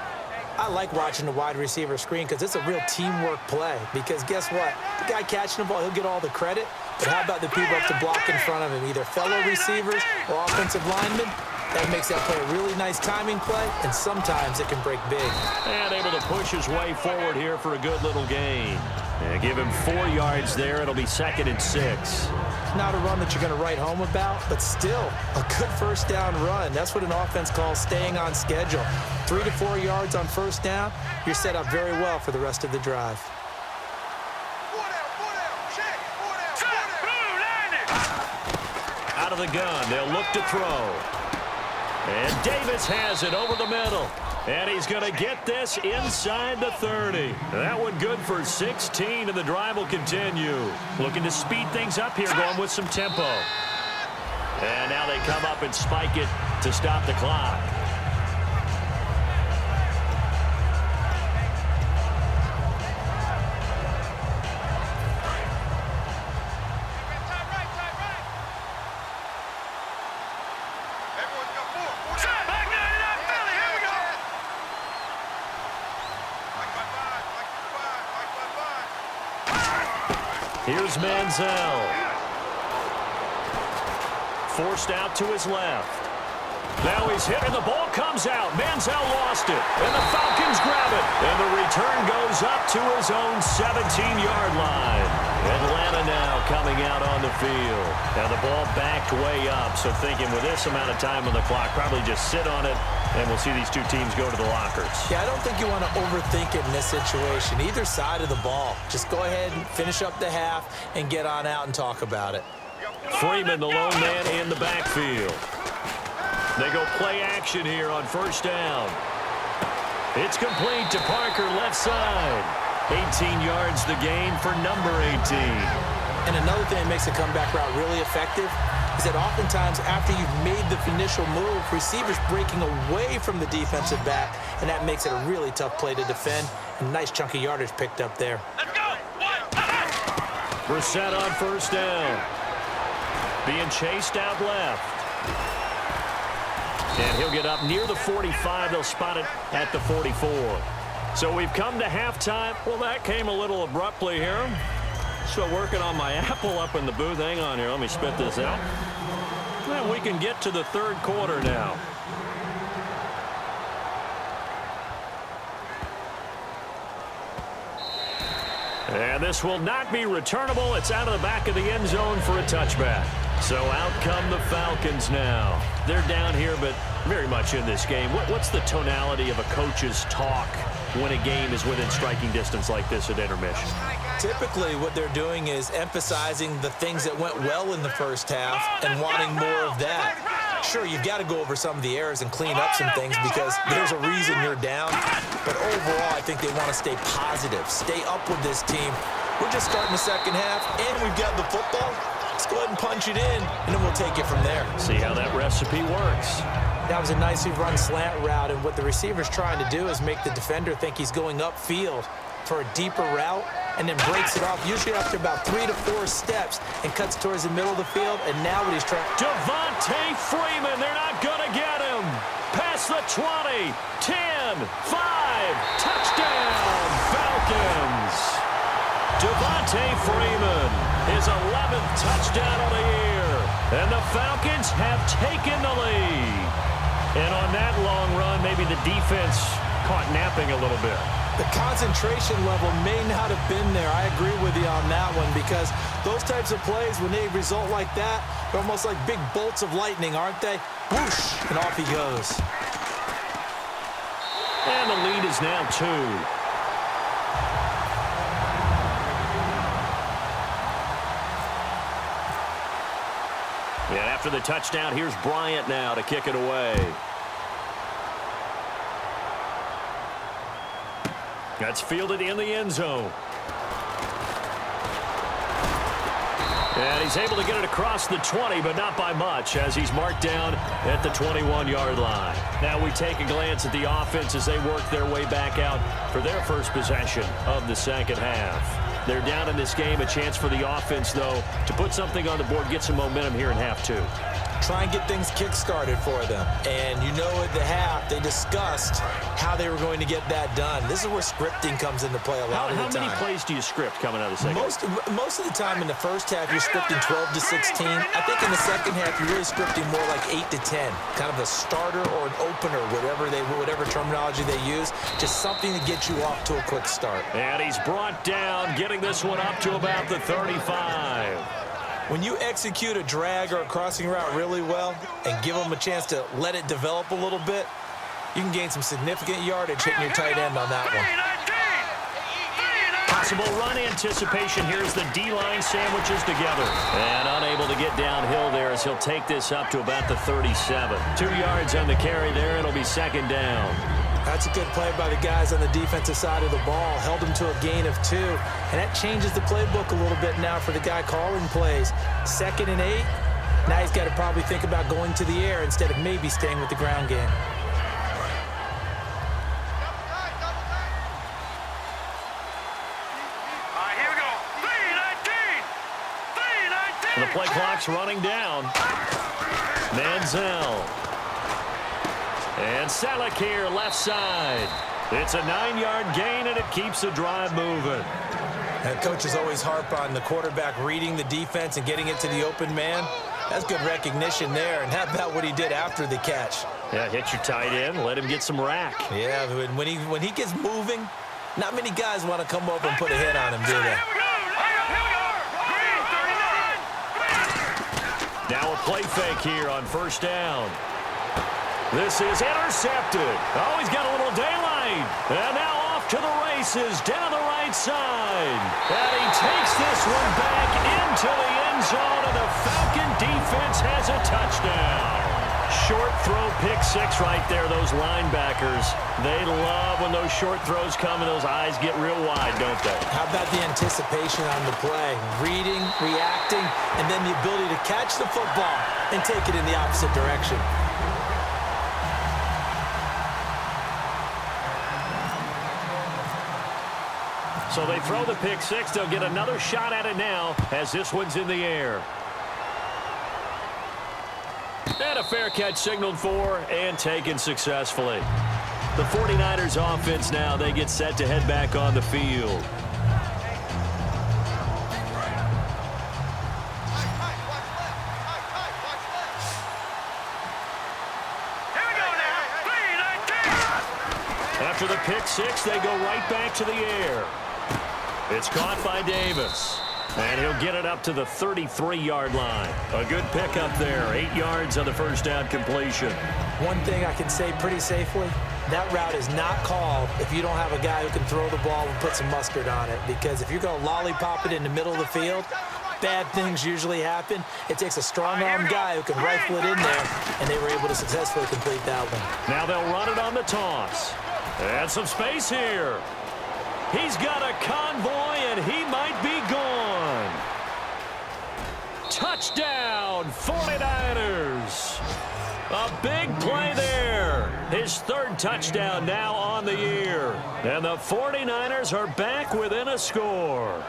I like watching the wide receiver screen because it's a real teamwork play. Because guess what? The guy catching the ball, he'll get all the credit. But how about the people up to block in front of him, either fellow receivers or offensive linemen? That makes that play a really nice timing play, and sometimes it can break big. And able to push his way forward here for a good little gain. And give him 4 yards there. It'll be second and 6. Not a run that you're going to write home about, but still a good first down run. That's what an offense calls staying on schedule. 3 to 4 yards on first down, you're set up very well for the rest of the drive. Out of the gun, they'll look to throw. And Davis has it over the middle. And he's going to get this inside the 30. That one good for 16, and the drive will continue. Looking to speed things up here, going with some tempo. And now they come up and spike it to stop the clock. Here's Manziel. Forced out to his left. Now he's hit, and the ball comes out. Manziel lost it, and the Falcons grab it. And the return goes up to his own 17-yard line. Atlanta now coming out on the field. Now the ball backed way up, so thinking with this amount of time on the clock, probably just sit on it, and we'll see these two teams go to the lockers. Yeah, I don't think you want to overthink it in this situation. Either side of the ball. Just go ahead and finish up the half and get on out and talk about it. Freeman, the lone man in the backfield. They go play action here on first down. It's complete to Parker, left side. 18 yards the gain for number 18. And another thing that makes a comeback route really effective is that oftentimes after you've made the initial move, receivers breaking away from the defensive back, and that makes it a really tough play to defend. A nice chunk of yardage picked up there. Let's go. Brissett on first down. Being chased out left. And he'll get up near the 45. They'll spot it at the 44. So we've come to halftime. Well, that came a little abruptly here. So working on my apple up in the booth. Hang on here. Let me spit this out. And we can get to the third quarter now. And this will not be returnable. It's out of the back of the end zone for a touchback. So out come the Falcons now. They're down here, but very much in this game. What's the tonality of a coach's talk when a game is within striking distance like this at intermission? Typically, what they're doing is emphasizing the things that went well in the first half and wanting more of that. Sure, you've got to go over some of the errors and clean up some things because there's a reason you're down. But overall, I think they want to stay positive, stay up with this team. We're just starting the second half, and we've got the football. Let's go ahead and punch it in, and then we'll take it from there. See how that recipe works. That was a nicely run slant route, and what the receiver's trying to do is make the defender think he's going upfield for a deeper route, and then breaks it off, usually after about 3 to 4 steps, and cuts towards the middle of the field, and now what he's trying... Devontae Freeman, they're not going to get him. Past the 20, 10, 5, touchdown, Falcons. Devontae Freeman, his 11th touchdown of the year. And the Falcons have taken the lead. And on that long run, maybe the defense caught napping a little bit. The concentration level may not have been there. I agree with you on that one, because those types of plays, when they result like that, they're almost like big bolts of lightning, aren't they? Whoosh, and off he goes. And the lead is now 2. And after the touchdown, here's Bryant now to kick it away. That's fielded in the end zone. And he's able to get it across the 20, but not by much, as he's marked down at the 21-yard line. Now we take a glance at the offense as they work their way back out for their first possession of the second half. They're down in this game. A chance for the offense, though, to put something on the board, get some momentum here in half 2. Try and get things kick-started for them. And you know at the half, they discussed how they were going to get that done. This is where scripting comes into play a lot of the time. How many plays do you script coming out of the second? Most of the time in the first half, you're scripting 12 to 16. I think in the second half, you're really scripting more like 8 to 10. Kind of a starter or an opener, whatever terminology they use. Just something to get you off to a quick start. And he's brought down, getting this one up to about the 35. When you execute a drag or a crossing route really well and give them a chance to let it develop a little bit, you can gain some significant yardage hitting your tight end on that one. Possible run anticipation. Here's the D-line sandwiches together. And unable to get downhill there as he'll take this up to about the 37. 2 yards on the carry there. It'll be second down. That's a good play by the guys on the defensive side of the ball. Held him to a gain of 2. And that changes the playbook a little bit now for the guy calling plays. 2nd and 8. Now he's got to probably think about going to the air instead of maybe staying with the ground game. Here we go. 3-19. The play clock's running down. Manziel. And Selleck here, left side. It's a 9-yard gain, and it keeps the drive moving. And coaches always harp on the quarterback reading the defense and getting it to the open man. That's good recognition there. And how about what he did after the catch? Yeah, hit your tight end, let him get some rack. Yeah, when he gets moving, not many guys want to come over and put a hit on him, do they? Now a play fake here on first down. This is intercepted. Oh, he's got a little daylight. And now off to the races down the right side. And he takes this one back into the end zone, and the Falcon defense has a touchdown. Short throw, pick 6 right there. Those linebackers, they love when those short throws come and those eyes get real wide, don't they? How about the anticipation on the play? Reading, reacting, and then the ability to catch the football and take it in the opposite direction. So they throw the pick 6. They'll get another shot at it now as this one's in the air. And a fair catch signaled for and taken successfully. The 49ers offense now, they get set to head back on the field. After the pick 6, they go right back to the air. It's caught by Davis. And he'll get it up to the 33-yard line. A good pickup there. 8 yards on the first down completion. One thing I can say pretty safely, that route is not called if you don't have a guy who can throw the ball and put some mustard on it. Because if you're going to lollipop it in the middle of the field, bad things usually happen. It takes a strong-arm guy who can rifle it in there, and they were able to successfully complete that one. Now they'll run it on the toss. And some space here. He's got a convoy, and he might be gone. Touchdown, 49ers. A big play there. His 3rd touchdown now on the year. And the 49ers are back within a score.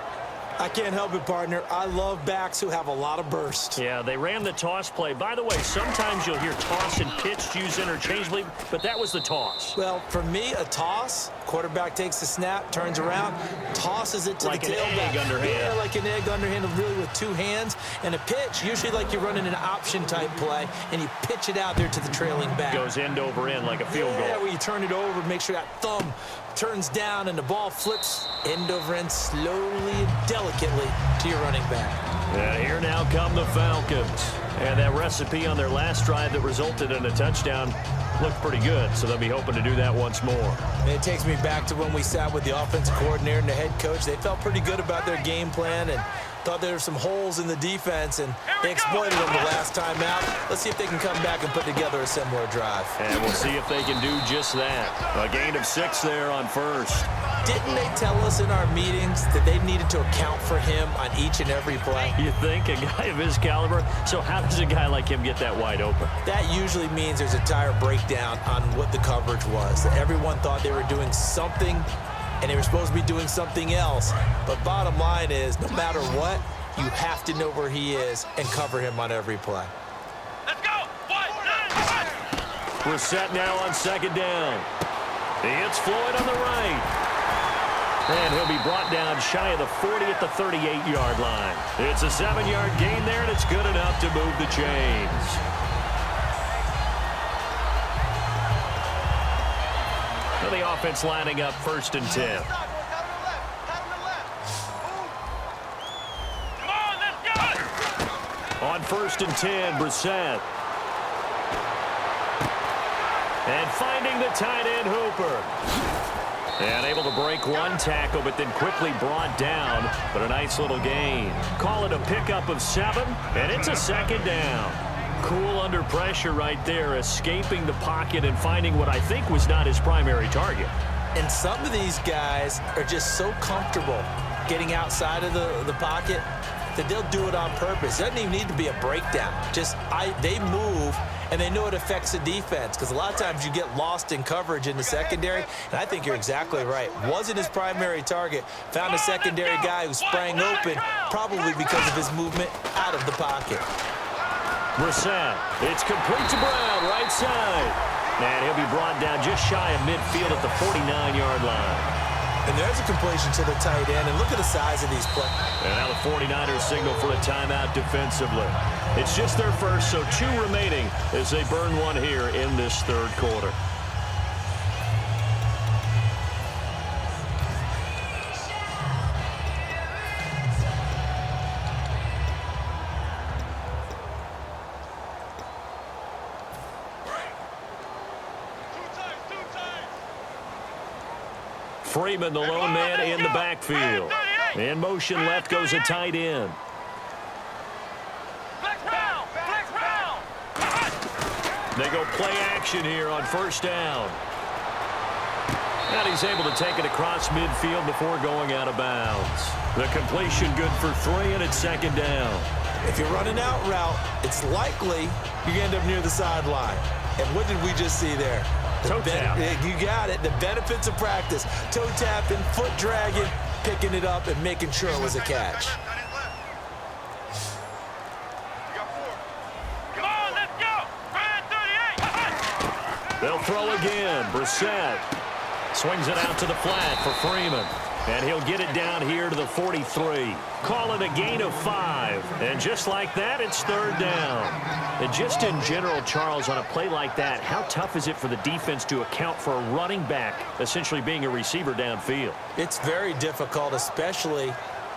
I can't help it, partner. I love backs who have a lot of burst. Yeah, they ran the toss play. By the way, sometimes you'll hear toss and pitch used interchangeably, but that was the toss. Well, for me, a toss, quarterback takes the snap, turns around, tosses it to like the an tailback. egg underhand. Yeah, like an egg underhand, really with two hands. And a pitch, usually like you're running an option-type play, and you pitch it out there to the trailing back. Goes end over end like a field goal. Yeah, where you turn it over, make sure that thumb turns down, and the ball flips end over end slowly and delicately to your running back. And here now come the Falcons. And that recipe on their last drive that resulted in a touchdown looked pretty good, so they'll be hoping to do that once more. And it takes me back to when we sat with the offensive coordinator and the head coach. They felt pretty good about their game plan and thought there were some holes in the defense, and they exploited them the last time out. Let's see if they can come back and put together a similar drive. And we'll see if they can do just that. A gain of 6 there on first. Didn't they tell us in our meetings that they needed to account for him on each and every play? You think? A guy of his caliber? So how does a guy like him get that wide open? That usually means there's a tire breakdown on what the coverage was. Everyone thought they were doing something, and they were supposed to be doing something else. But bottom line is, no matter what, you have to know where he is and cover him on every play. Let's go. 1-9-1. We're set now on second down. He hits Floyd on the right. And he'll be brought down shy of the 40 at the 38-yard line. It's a 7-yard gain there, and it's good enough to move the chains. So the offense lining up 1st and 10. Come on, let's go. On 1st and 10, Brissett. And finding the tight end, Hooper. And able to break one tackle, but then quickly brought down. But a nice little gain. Call it a pickup of 7, and it's a 2nd down. Cool under pressure right there, escaping the pocket and finding what I think was not his primary target. And some of these guys are just so comfortable getting outside of the pocket that they'll do it on purpose. It doesn't even need to be a breakdown. They move, and they know it affects the defense, because a lot of times you get lost in coverage in the secondary, and I think you're exactly right. Wasn't his primary target. Found a secondary guy who sprang open, probably because of his movement out of the pocket. Brissett, it's complete to Brown, right side. And he'll be brought down just shy of midfield at the 49-yard line. And there's a completion to the tight end, and look at the size of these plays. And now the 49ers signal for a timeout defensively. It's just their first, so 2 remaining as they burn one here in this 3rd quarter. Freeman, the lone man in the backfield. In motion left goes a tight end. They go play action here on 1st down. And he's able to take it across midfield before going out of bounds. The completion good for 3, and it's 2nd down. If you're running out route, it's likely you're going to end up near the sideline. And what did we just see there? Toe tap. You got it. The benefits of practice. Toe tapping, foot dragging, picking it up, and making sure it was a catch. Come on, let's go. Ryan 38. They'll throw again. Brissett swings it out to the flat for Freeman. And he'll get it down here to the 43. Call it a gain of 5. And just like that, it's 3rd down. And just in general, Charles, on a play like that, how tough is it for the defense to account for a running back essentially being a receiver downfield? It's very difficult, especially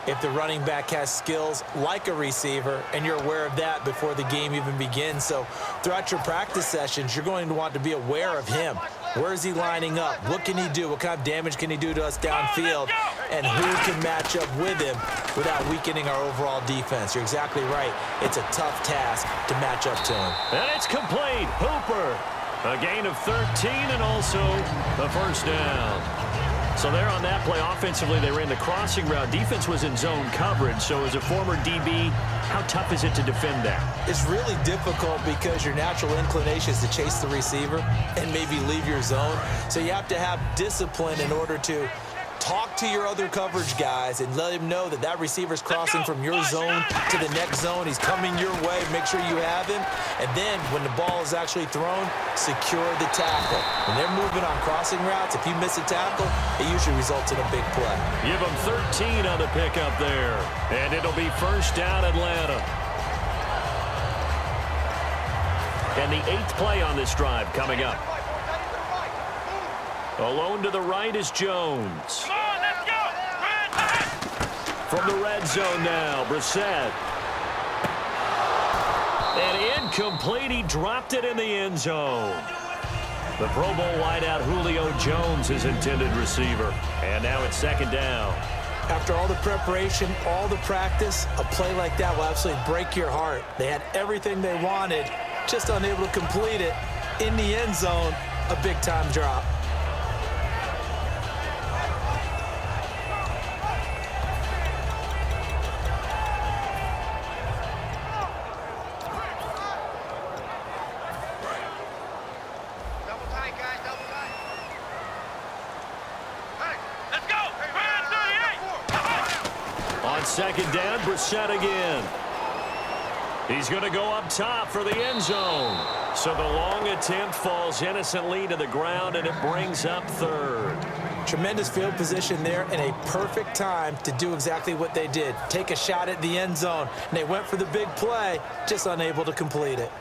if the running back has skills like a receiver, and you're aware of that before the game even begins. So throughout your practice sessions, you're going to want to be aware of him. Where is he lining up? What can he do? What kind of damage can he do to us downfield? And who can match up with him without weakening our overall defense? You're exactly right. It's a tough task to match up to him. And it's complete. Hooper, a gain of 13 and also the 1st down. So there on that play, offensively, they ran the crossing route. Defense was in zone coverage. So as a former DB, how tough is it to defend that? It's really difficult because your natural inclination is to chase the receiver and maybe leave your zone. So you have to have discipline in order to talk to your other coverage guys and let him know that that receiver's crossing from your zone to the next zone. He's coming your way. Make sure you have him. And then when the ball is actually thrown, secure the tackle. When they're moving on crossing routes, if you miss a tackle, it usually results in a big play. Give them 13 on the pickup there. And it'll be first down Atlanta. And the 8th play on this drive coming up. Alone to the right is Jones. Come on, let's go. From the red zone now, Brissett. And incomplete. He dropped it in the end zone. The Pro Bowl wideout Julio Jones is intended receiver. And now it's second down. After all the preparation, all the practice, a play like that will absolutely break your heart. They had everything they wanted, just unable to complete it. In the end zone, a big-time drop. Double tight, guys, double tight. Hey, let's go. Run 38. On second down, Brissett again. He's going to go up top for the end zone. So the long attempt falls innocently to the ground, and it brings up third. Tremendous field position there and a perfect time to do exactly what they did. Take a shot at the end zone. And they went for the big play, just unable to complete it.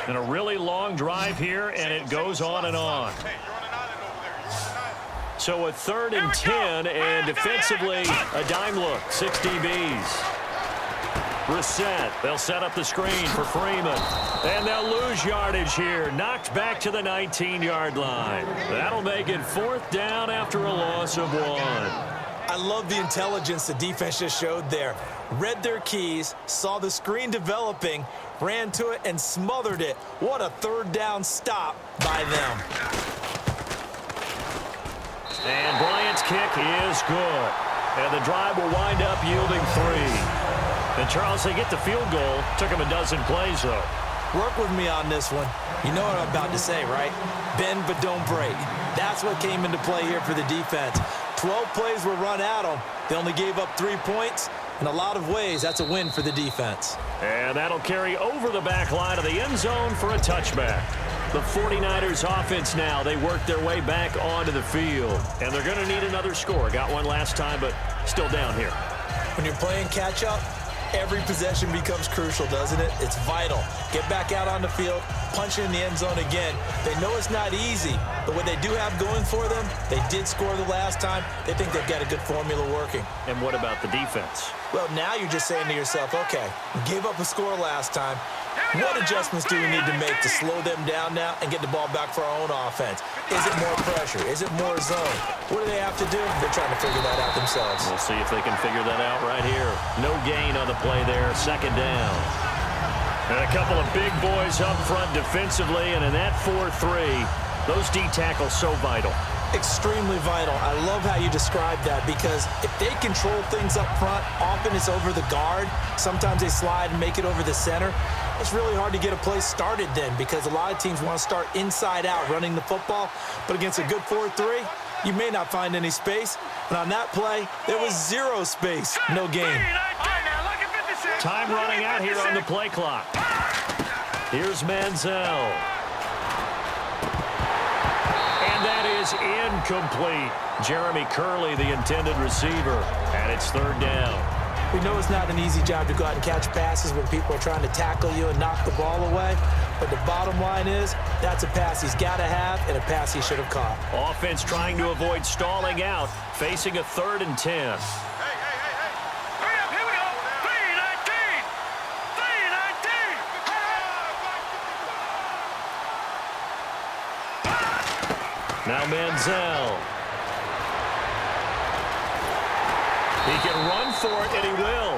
And a really long drive here, and it goes on and on. Hey, you're on an island over there. You're on an island. So a 3rd and 10, and defensively, a dime look, 6 DBs. Brissett, they'll set up the screen for Freeman. And they'll lose yardage here. Knocked back to the 19-yard line. That'll make it 4th down after a loss of 1. I love the intelligence the defense just showed there. Read their keys, saw the screen developing, ran to it, and smothered it. What a 3rd down stop by them. And Bryant's kick is good. And the drive will wind up yielding 3. And Charles, they get the field goal. Took him a dozen plays, though. Work with me on this one. You know what I'm about to say, right? Bend but don't break. That's what came into play here for the defense. 12 plays were run at them. They only gave up 3 points. In a lot of ways, that's a win for the defense. And that'll carry over the back line of the end zone for a touchback. The 49ers offense now, they work their way back onto the field. And they're going to need another score. Got one last time, but still down here. When you're playing catch-up, every possession becomes crucial, doesn't it? It's vital. Get back out on the field, punch it in the end zone again. They know it's not easy, but what they do have going for them, they did score the last time. They think they've got a good formula working. And what about the defense? Well, now you're just saying to yourself, okay, we gave up a score last time. What adjustments do we need to make to slow them down now and get the ball back for our own offense? Is it more pressure? Is it more zone? What do they have to do? They're trying to figure that out themselves. We'll see if they can figure that out right here. No gain on the play there, second down. And a couple of big boys up front defensively, and in that 4-3, those D tackles so vital. Extremely vital. I love how you describe that because if they control things up front, often it's over the guard. Sometimes they slide and make it over the center. It's really hard to get a play started then because a lot of teams want to start inside out running the football. But against a good 4-3, you may not find any space. And on that play, there was 0 space. No gain. Time running out here on the play clock. Here's Manziel. And that is incomplete. Jeremy Curley, the intended receiver, and it's 3rd down. We know it's not an easy job to go out and catch passes when people are trying to tackle you and knock the ball away. But the bottom line is, that's a pass he's got to have and a pass he should have caught. Offense trying to avoid stalling out, facing a 3rd and 10. Hey. Hurry up, here we go. 3-19. Now Manziel. He can run for it, and he will.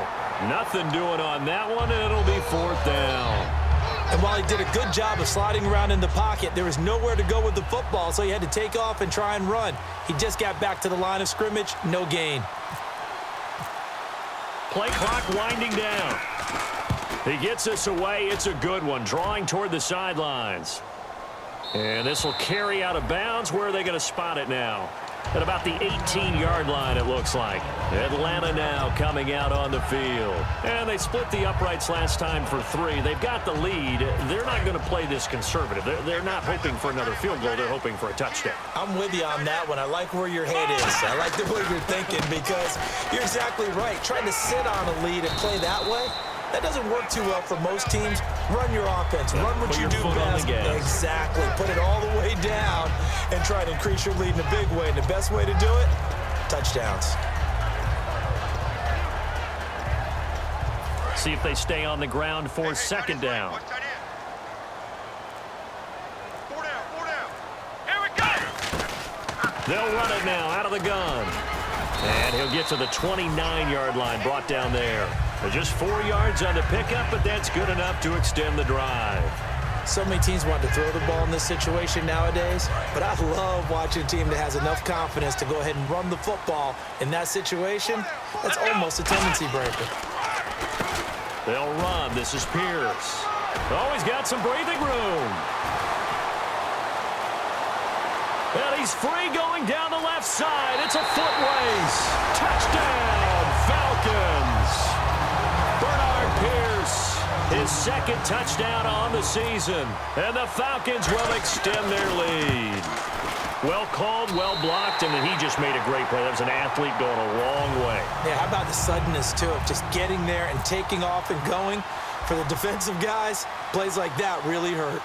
Nothing doing on that one, and it'll be 4th down. And while he did a good job of sliding around in the pocket, there was nowhere to go with the football, so he had to take off and try and run. He just got back to the line of scrimmage, no gain. Play clock winding down. He gets this away. It's a good one, drawing toward the sidelines. And this will carry out of bounds. Where are they going to spot it now? At about the 18-yard line, it looks like. Atlanta now coming out on the field. And they split the uprights last time for 3. They've got the lead. They're not going to play this conservative. They're not hoping for another field goal. They're hoping for a touchdown. I'm with you on that one. I like where your head is. I like the way you're thinking because you're exactly right. Trying to sit on a lead and play that way, that doesn't work too well for most teams. Run your offense. Run what you do best. Exactly. Put it all the way down and try to increase your lead in a big way. And the best way to do it, touchdowns. See if they stay on the ground for second down. Here we go. They'll run it now out of the gun. And he'll get to the 29-yard line, brought down there. Just 4 yards on the pickup, but that's good enough to extend the drive. So many teams want to throw the ball in this situation nowadays, but I love watching a team that has enough confidence to go ahead and run the football in that situation. That's almost a tendency breaker. They'll run. This is Pierce. Oh, he's got some breathing room. And he's free going down the left side. It's a foot race. Touchdown, Falcons. Bernard Pierce, his second touchdown on the season. And the Falcons will extend their lead. Well called, well blocked, and then he just made a great play. That was an athlete going a long way. Yeah, how about the suddenness, too, of just getting there and taking off and going? For the defensive guys, plays like that really hurt.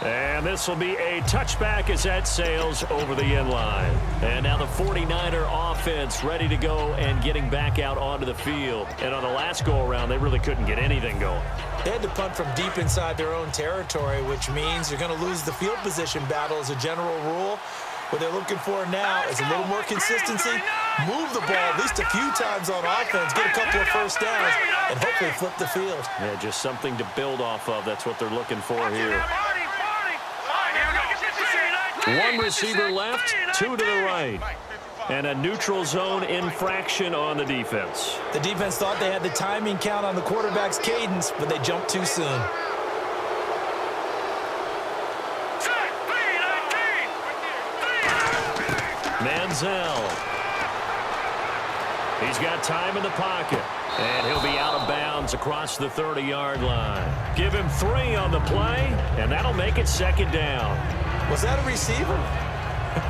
And this will be a touchback as that sails over the end line. And now the 49er offense ready to go and getting back out onto the field. And on the last go-around, they really couldn't get anything going. They had to punt from deep inside their own territory, which means you're going to lose the field position battle as a general rule. What they're looking for now is a little more consistency. Move the ball at least a few times on offense, get a couple of first downs, and hopefully flip the field. Yeah, just something to build off of. That's what they're looking for here. One receiver left, 2 to the right. And a neutral zone infraction on the defense. The defense thought they had the timing count on the quarterback's cadence, but they jumped too soon. Manziel. He's got time in the pocket. And he'll be out of bounds across the 30-yard line. Give him 3 on the play, and that'll make it second down. Was that a receiver?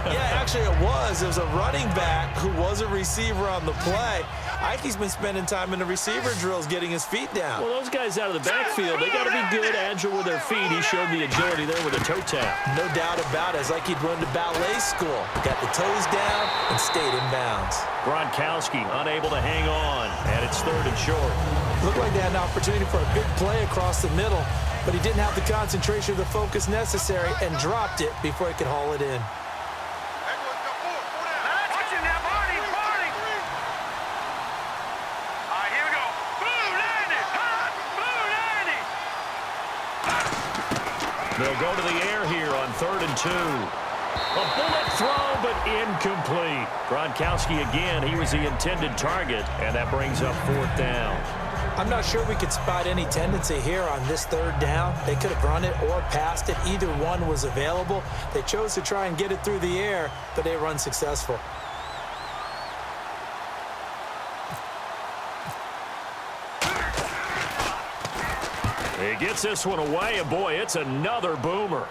Yeah, actually it was. It was a running back who was a receiver on the play. Ikey's been spending time in the receiver drills getting his feet down. Well, those guys out of the backfield, they got to be good, agile with their feet. He showed the agility there with a toe tap. No doubt about it. It's like he'd run to ballet school. Got the toes down and stayed in bounds. Gronkowski unable to hang on, and it's 3rd and short. Looked like they had an opportunity for a big play across the middle, but he didn't have the concentration or the focus necessary and dropped it before he could haul it in. They'll go to the air here on 3rd and 2. A bullet throw, but incomplete. Gronkowski again, he was the intended target, and that brings up 4th down. I'm not sure we could spot any tendency here on this 3rd down. They could have run it or passed it. Either one was available. They chose to try and get it through the air, but they were unsuccessful. He gets this one away, and boy, it's another boomer.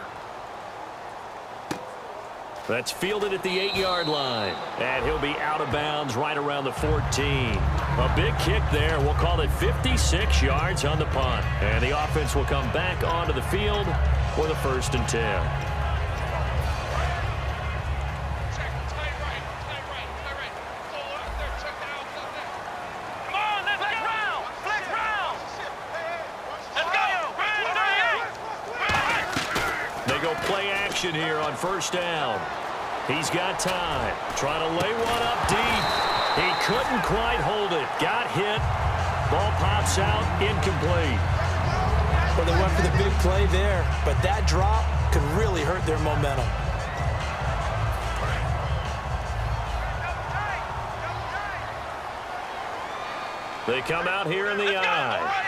That's fielded at the 8-yard line, and he'll be out of bounds right around the 14. A big kick there. We'll call it 56 yards on the punt, and the offense will come back onto the field with a 1st and 10. Play action here on 1st down. He's got time. Trying to lay one up deep. He couldn't quite hold it. Got hit. Ball pops out. Incomplete. Well, they went for the big play there, but that drop could really hurt their momentum. They come out here in the eye.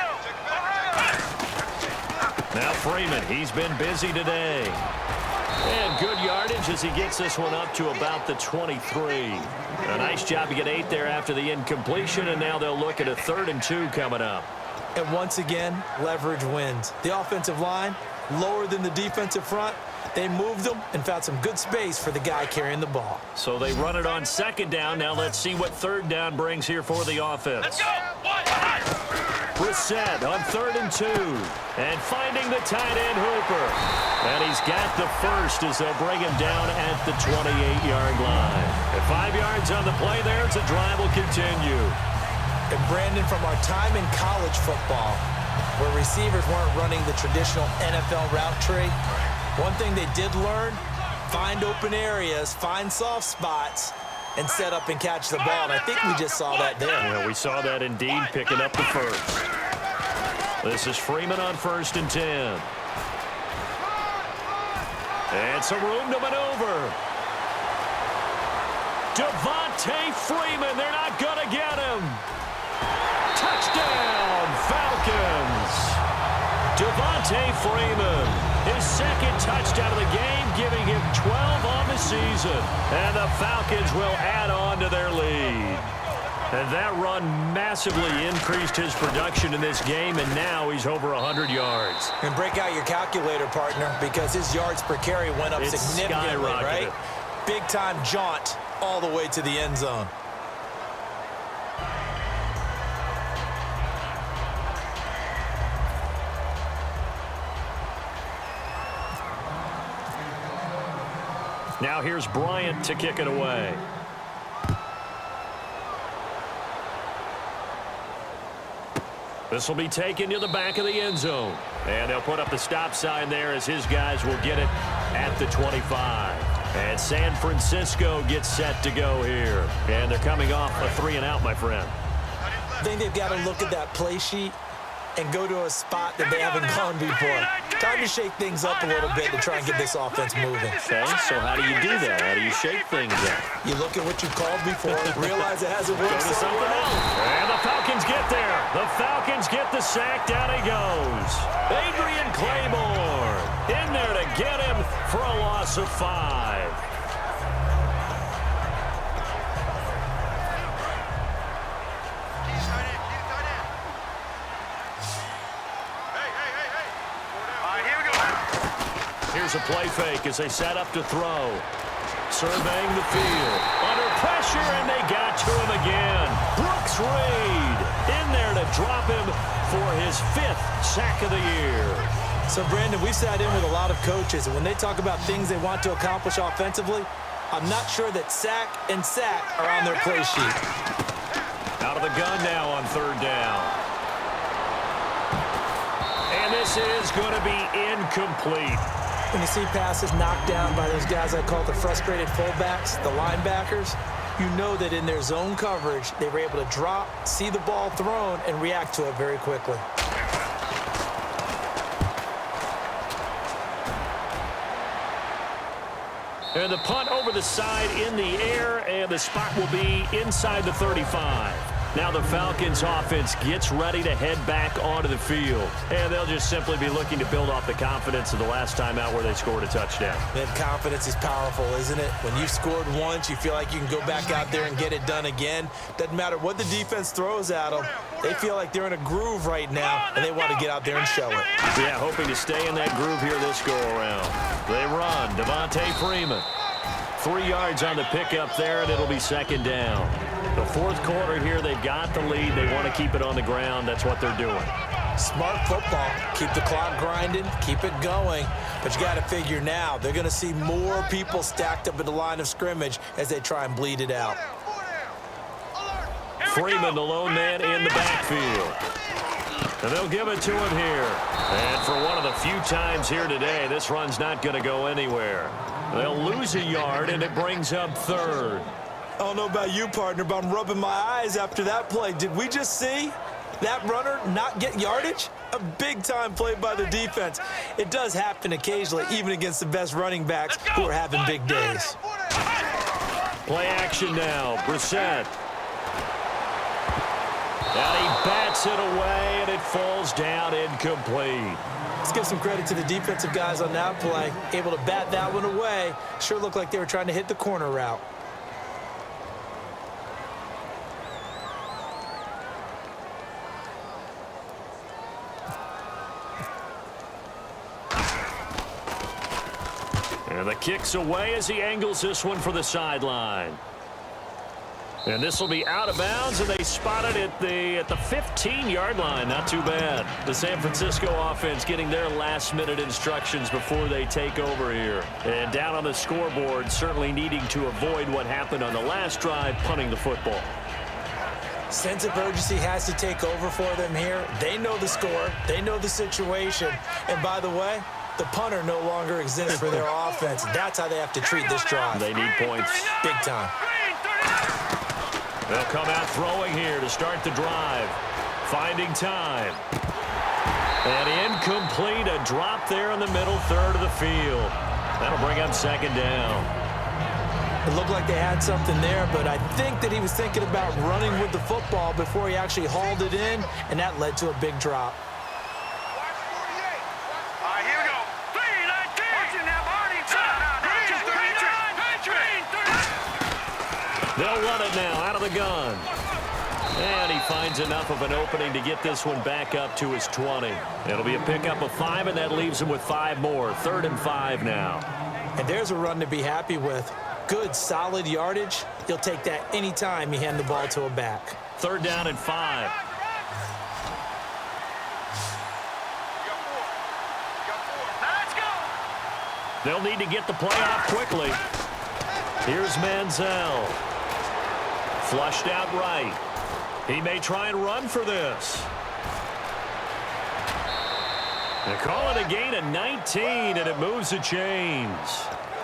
Now Freeman, he's been busy today. And good yardage as he gets this one up to about the 23. A nice job to get 8 there after the incompletion, and now they'll look at a 3rd and 2 coming up. And once again, leverage wins. The offensive line, lower than the defensive front. They moved them and found some good space for the guy carrying the ball. So they run it on 2nd down. Now let's see what 3rd down brings here for the offense. Let's go. Brissett on 3rd and 2. And finding the tight end Hooper. And he's got the first as they'll bring him down at the 28-yard line. And 5 yards on the play there as the drive will continue. And Brandon, from our time in college football, where receivers weren't running the traditional NFL route tree, one thing they did learn, find open areas, find soft spots, and set up and catch the ball. And I think we just saw that there. Yeah, we saw that indeed, picking up the first. This is Freeman on 1st and 10. And some room to maneuver. Devontae Freeman, they're not going to get him. Touchdown, Falcons. Devontae Freeman, his 2nd touchdown of the game, giving him 12 on the season. And the Falcons will add on to their lead. And that run massively increased his production in this game, and now he's over 100 yards. And break out your calculator, partner, because his yards per carry went up significantly, right? Big-time jaunt all the way to the end zone. Now here's Bryant to kick it away. This will be taken to the back of the end zone. And they'll put up the stop sign there as his guys will get it at the 25. And San Francisco gets set to go here. And they're coming off a 3-and-out, my friend. I think they've got to look at that play sheet and go to a spot that they haven't gone before. Time to shake things up a little bit to try and get this offense moving. Okay, so how do you do that? How do you shake things up? You look at what you called before, realize it hasn't worked Go to so something well. else. And the Falcons get there. The Falcons get the sack. Down he goes. Adrian Claymore in there to get him for a loss of 5. Here's a play fake as they set up to throw. Surveying the field. Under pressure, and they got to him again. Brooks Reed in there to drop him for his 5th sack of the year. So, Brandon, we've sat in with a lot of coaches, and when they talk about things they want to accomplish offensively, I'm not sure that sack and sack are on their play sheet. Out of the gun now on 3rd down. And this is going to be incomplete. When you see passes knocked down by those guys I call the frustrated fullbacks, the linebackers, you know that in their zone coverage, they were able to drop, see the ball thrown, and react to it very quickly. And the punt over the side in the air, and the spot will be inside the 35. Now the Falcons offense gets ready to head back onto the field. And they'll just simply be looking to build off the confidence of the last time out where they scored a touchdown. That confidence is powerful, isn't it? When you've scored once, you feel like you can go back out there and get it done again. Doesn't matter what the defense throws at them. They feel like they're in a groove right now, and they want to get out there and show it. Yeah, hoping to stay in that groove here this go-around. They run. Devontae Freeman. 3 yards on the pickup there, and it'll be 2nd down. The 4th quarter here, they've got the lead. They want to keep it on the ground. That's what they're doing. Smart football. Keep the clock grinding. Keep it going. But you got to figure now, they're going to see more people stacked up at the line of scrimmage as they try and bleed it out. Freeman, the lone man in the backfield. And they'll give it to him here. And for one of the few times here today, this run's not going to go anywhere. They'll lose a yard, and it brings up 3rd. I don't know about you, partner, but I'm rubbing my eyes after that play. Did we just see that runner not get yardage? A big-time play by the defense. It does happen occasionally, even against the best running backs who are having big days. Play action now. Brissett. And he bats it away, and it falls down incomplete. Let's give some credit to the defensive guys on that play. Able to bat that one away. Sure looked like they were trying to hit the corner route. And the kick's away as he angles this one for the sideline. And this will be out of bounds, and they spot it at the 15-yard line. Not too bad. The San Francisco offense getting their last-minute instructions before they take over here. And down on the scoreboard, certainly needing to avoid what happened on the last drive, punting the football. Sense of urgency has to take over for them here. They know the score. They know the situation. And by the way, the punter no longer exists for their offense. That's how they have to treat this drive. They need points. Big time. They'll come out throwing here to start the drive. Finding time. And incomplete. A drop there in the middle third of the field. That'll bring up second down. It looked like they had something there, but I think that he was thinking about running with the football before he actually hauled it in, and that led to a big drop. They'll run it now out of the gun. And he finds enough of an opening to get this one back up to his 20. It'll be a pickup of 5, and that leaves him with 5 more. 3rd and 5 now. And there's a run to be happy with. Good, solid yardage. He'll take that any time you hand the ball to a back. 3rd down and 5. They'll need to get the play off quickly. Here's Manziel. Flushed out right. He may try and run for this. They call it a gain of 19, and it moves the chains.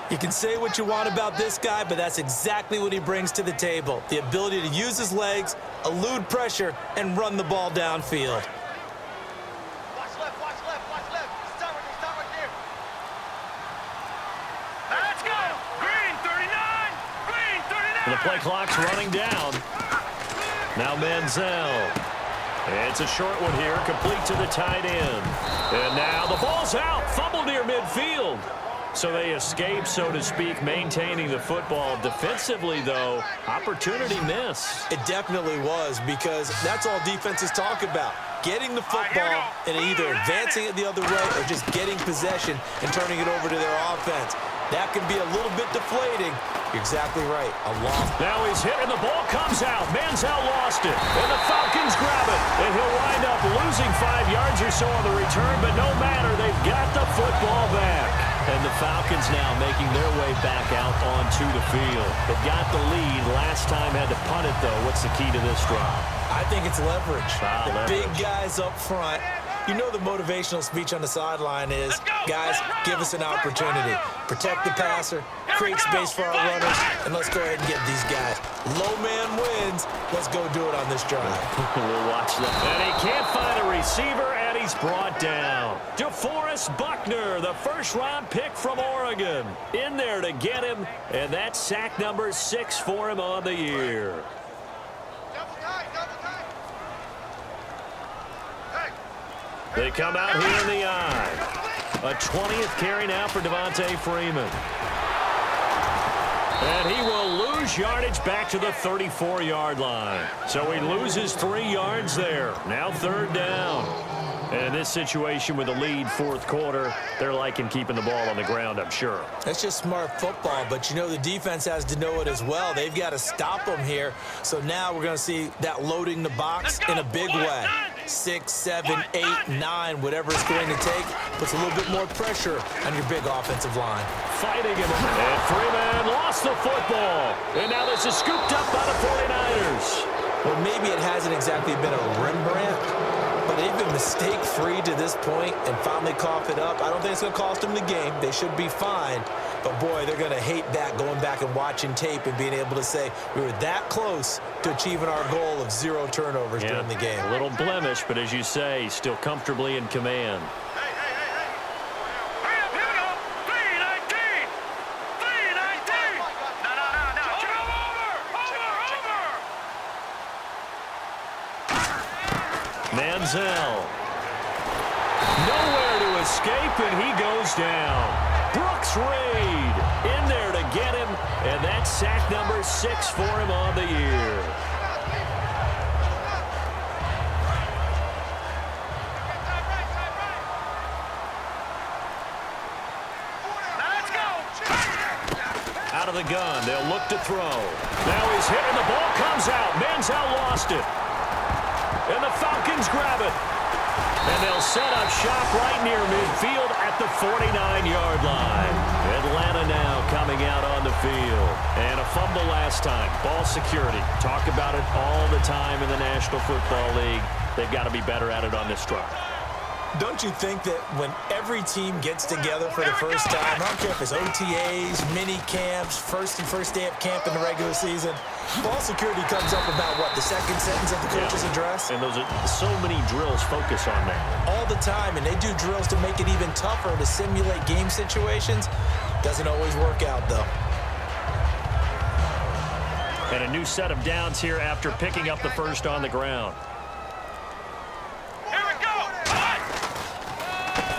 You can say what you want about this guy, but that's exactly what he brings to the table. The ability to use his legs, elude pressure, and run the ball downfield. Watch left, watch left, watch left. Stop right there. Let's go. Green 39. Green 39. The play clock's running down. Now Manziel. It's a short one here, complete to the tight end. And now the ball's out, fumbled near midfield. So they escape, so to speak, maintaining the football. Defensively, though, opportunity miss. It definitely was, because that's all defenses talk about. Getting the football and either advancing it the other way or just getting possession and turning it over to their offense. That can be a little bit deflating. You're exactly right. A loss. Now he's hit and the ball comes out. Manziel lost it. And the Falcons grab it. And he'll wind up losing 5 yards or so on the return, but no matter, they've got the football back. And the Falcons now making their way back out onto the field. They've got the lead. Last time had to punt it, though. What's the key to this drive? I think it's leverage. Leverage. Big guys up front. You know the motivational speech on the sideline is, guys, give us an opportunity. Protect the passer, create space for our runners, and let's go ahead and get these guys. Low man wins. Let's go do it on this drive. We'll watch that. And he can't find a receiver, and he's brought down. DeForest Buckner, the first-round pick from Oregon, in there to get him, and that's sack number 6 for him on the year. Double tight. They come out here in the eye. A 20th carry now for Devontae Freeman. And he will lose yardage back to the 34-yard line. So he loses 3 yards there. Now 3rd down. And in this situation with the lead 4th quarter, they're liking keeping the ball on the ground, I'm sure. That's just smart football, but you know the defense has to know it as well. They've got to stop them here. So now we're going to see that loading the box in a big way. 6, 7, 8, 9, whatever it's going to take, puts a little bit more pressure on your big offensive line. Fighting him. And Freeman lost the football. And now this is scooped up by the 49ers. Well, maybe it hasn't exactly been a Rembrandt, but they've been mistake-free to this point and finally cough it up. I don't think it's going to cost them the game. They should be fine. But, boy, they're going to hate that, going back and watching tape and being able to say we were that close to achieving our goal of 0 turnovers during the game. A little blemish, but as you say, still comfortably in command. Manziel. Nowhere to escape, and he goes down. Brooks Reed in there to get him, and that's sack number 6 for him on the year. Out of the gun, they'll look to throw. Now he's hit, and the ball comes out. Manziel lost it. And the Falcons grab it. And they'll set up shop right near midfield at the 49-yard line. Atlanta now coming out on the field. And a fumble last time. Ball security. Talk about it all the time in the National Football League. They've got to be better at it on this drive. Don't you think that when every team gets together for the first time, I don't care if it's OTAs, mini camps, first day of camp in the regular season, ball security comes up about, what, the second sentence of the coach's address? And those are so many drills focus on that. All the time, and they do drills to make it even tougher to simulate game situations. Doesn't always work out, though. And a new set of downs here after picking up the first on the ground.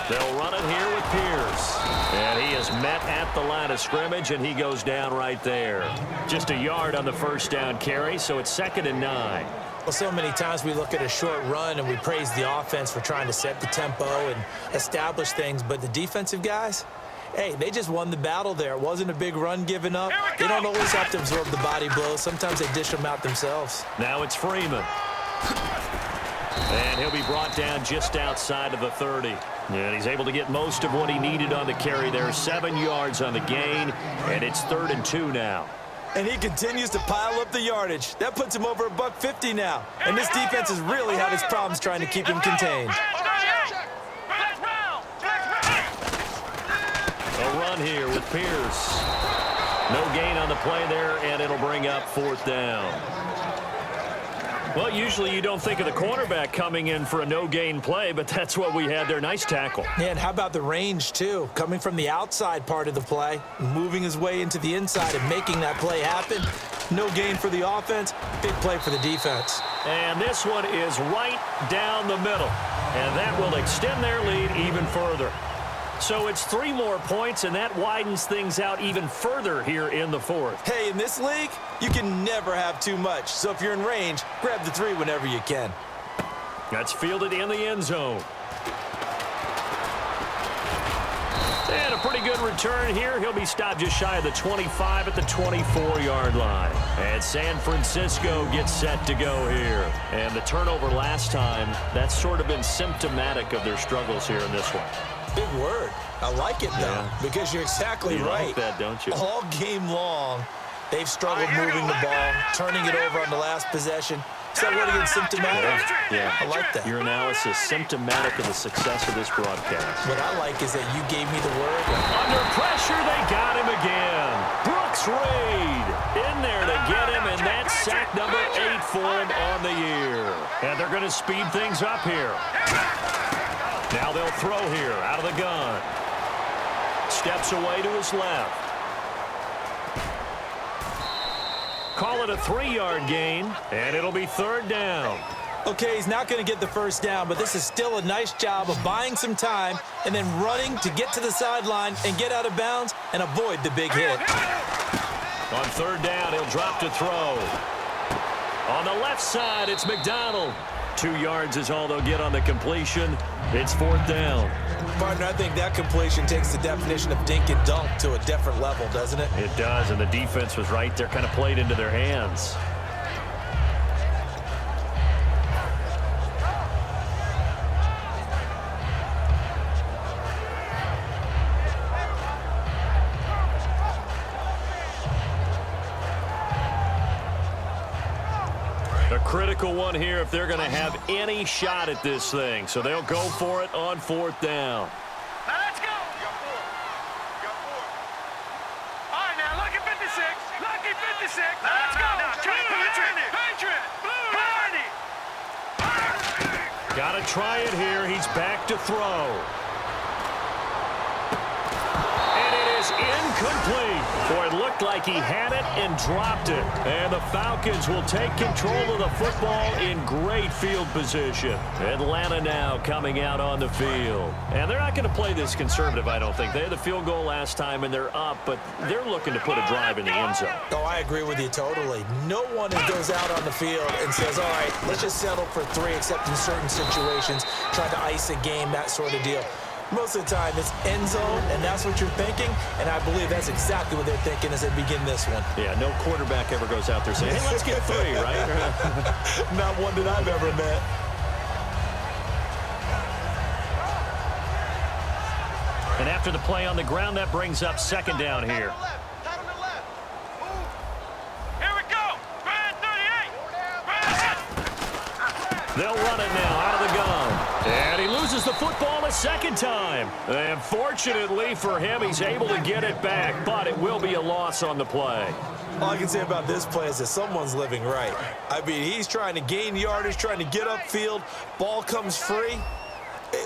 They'll run it here with Pierce. And he is met at the line of scrimmage, and he goes down right there. Just a yard on the first down carry, so it's 2nd and 9. Well, so many times we look at a short run and we praise the offense for trying to set the tempo and establish things, but the defensive guys, hey, they just won the battle there. It wasn't a big run given up. They don't always have to absorb the body blows. Sometimes they dish them out themselves. Now it's Freeman. And he'll be brought down just outside of the 30. And he's able to get most of what he needed on the carry there. 7 yards on the gain, and it's 3rd and 2 now. And he continues to pile up the yardage. That puts him over $150 now. And this defense has really had its problems trying to keep him contained. A run here with Pierce. No gain on the play there, and it'll bring up 4th down. Well, usually you don't think of the cornerback coming in for a no-gain play, but that's what we had there. Nice tackle. Yeah, and how about the range, too? Coming from the outside part of the play, moving his way into the inside and making that play happen. No gain for the offense, big play for the defense. And this one is right down the middle, and that will extend their lead even further. So it's 3 more points, and that widens things out even further here in the 4th. Hey, in this league, you can never have too much. So if you're in range, grab the 3 whenever you can. That's fielded in the end zone. And a pretty good return here. He'll be stopped just shy of the 25 at the 24-yard line. And San Francisco gets set to go here. And the turnover last time, that's sort of been symptomatic of their struggles here in this one. Big word. I like it, though, because you're exactly right. You like that, don't you? All game long, they've struggled moving the ball, turning it over on the last possession. Is that what again, symptomatic? Yeah. I like that. Your analysis, symptomatic of the success of this broadcast. What I like is that you gave me the word. Under pressure, they got him again. Brooks Reed in there to get him, and that's sack number 8 for him on the year. And they're going to speed things up here. Now they'll throw here out of the gun. Steps away to his left. Call it a 3-yard gain, and it'll be 3rd down. Okay, he's not going to get the first down, but this is still a nice job of buying some time and then running to get to the sideline and get out of bounds and avoid the big hit. On 3rd down, he'll drop to throw. On the left side, it's McDonald. 2 yards is all they'll get on the completion. It's 4th down. Partner, I think that completion takes the definition of dink and dunk to a different level, doesn't it? It does, and the defense was right there, kind of played into their hands. A critical one here if they're going to have any shot at this thing. So they'll go for it on 4th down. Now let's go. You got 4. You got 4. All right, now lucky 56. Lucky 56. Now let's go. Now try to Patriot. Got to try it here. He's back to throw. And it is is incomplete. Boy, it looked like he had it and dropped it. And the Falcons will take control of the football in great field position. Atlanta now coming out on the field. And they're not going to play this conservative, I don't think. They had the field goal last time, and they're up, but they're looking to put a drive in the end zone. Oh, I agree with you totally. No one goes out on the field and says, all right, let's just settle for 3, except in certain situations, try to ice a game, that sort of deal. Most of the time, it's end zone, and that's what you're thinking, and I believe that's exactly what they're thinking as they begin this one. Yeah, no quarterback ever goes out there saying, hey, let's get 3, right? Not one that I've ever met. And after the play on the ground, that brings up second down here. They'll run it now out of the gun. And he loses the football a second time. And fortunately for him, he's able to get it back, but it will be a loss on the play. All I can say about this play is that someone's living right. I mean, he's trying to gain yardage, trying to get upfield. Ball comes free.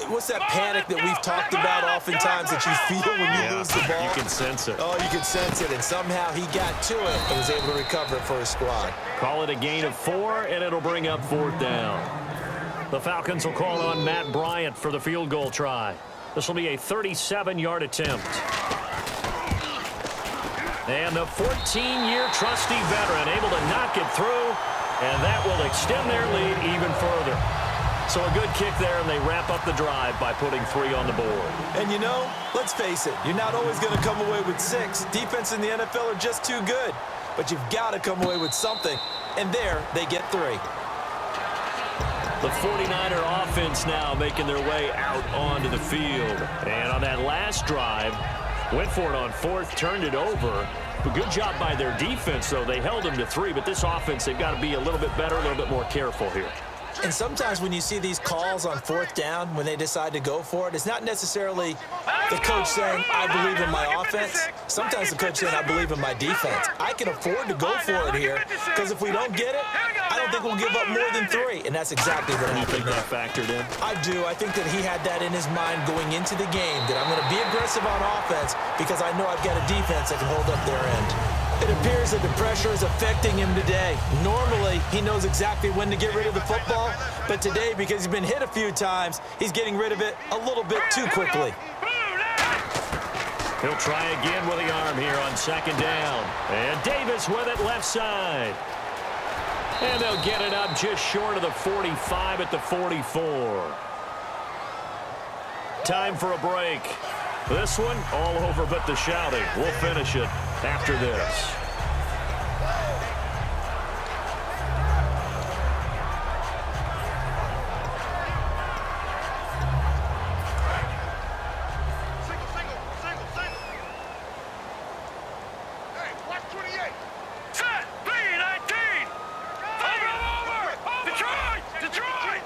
What's that panic that we've talked about oftentimes that you feel when you lose the ball? You can sense it. Oh, you can sense it, and somehow he got to it and was able to recover it for his squad. Call it a gain of 4, and it'll bring up 4th down. The Falcons will call on Matt Bryant for the field goal try. This will be a 37-yard attempt. And the 14-year trusty veteran able to knock it through, and that will extend their lead even further. So a good kick there, and they wrap up the drive by putting 3 on the board. And you know, let's face it, you're not always going to come away with 6. Defense in the NFL are just too good. But you've got to come away with something. And there, they get 3. The 49er offense now making their way out onto the field. And on that last drive, went for it on 4th, turned it over. A good job by their defense, though. They held them to 3, but this offense, they've got to be a little bit better, a little bit more careful here. And sometimes when you see these calls on 4th down, when they decide to go for it, it's not necessarily the coach saying, I believe in my offense. Sometimes the coach saying, I believe in my defense. I can afford to go for it here, because if we don't get it, I don't think we'll give up more than 3. And that's exactly what happened. You think that factored in? I do. I think that he had that in his mind going into the game, that I'm going to be aggressive on offense because I know I've got a defense that can hold up their end. It appears that the pressure is affecting him today. Normally, he knows exactly when to get rid of the football, but today, because he's been hit a few times, he's getting rid of it a little bit too quickly. He'll try again with the arm here on second down. And Davis with it left side. And they'll get it up just short of the 45 at the 44. Time for a break. This one, all over but the shouting. We'll finish it after this. Hey, watch 28. Set, B-19. Over. Detroit.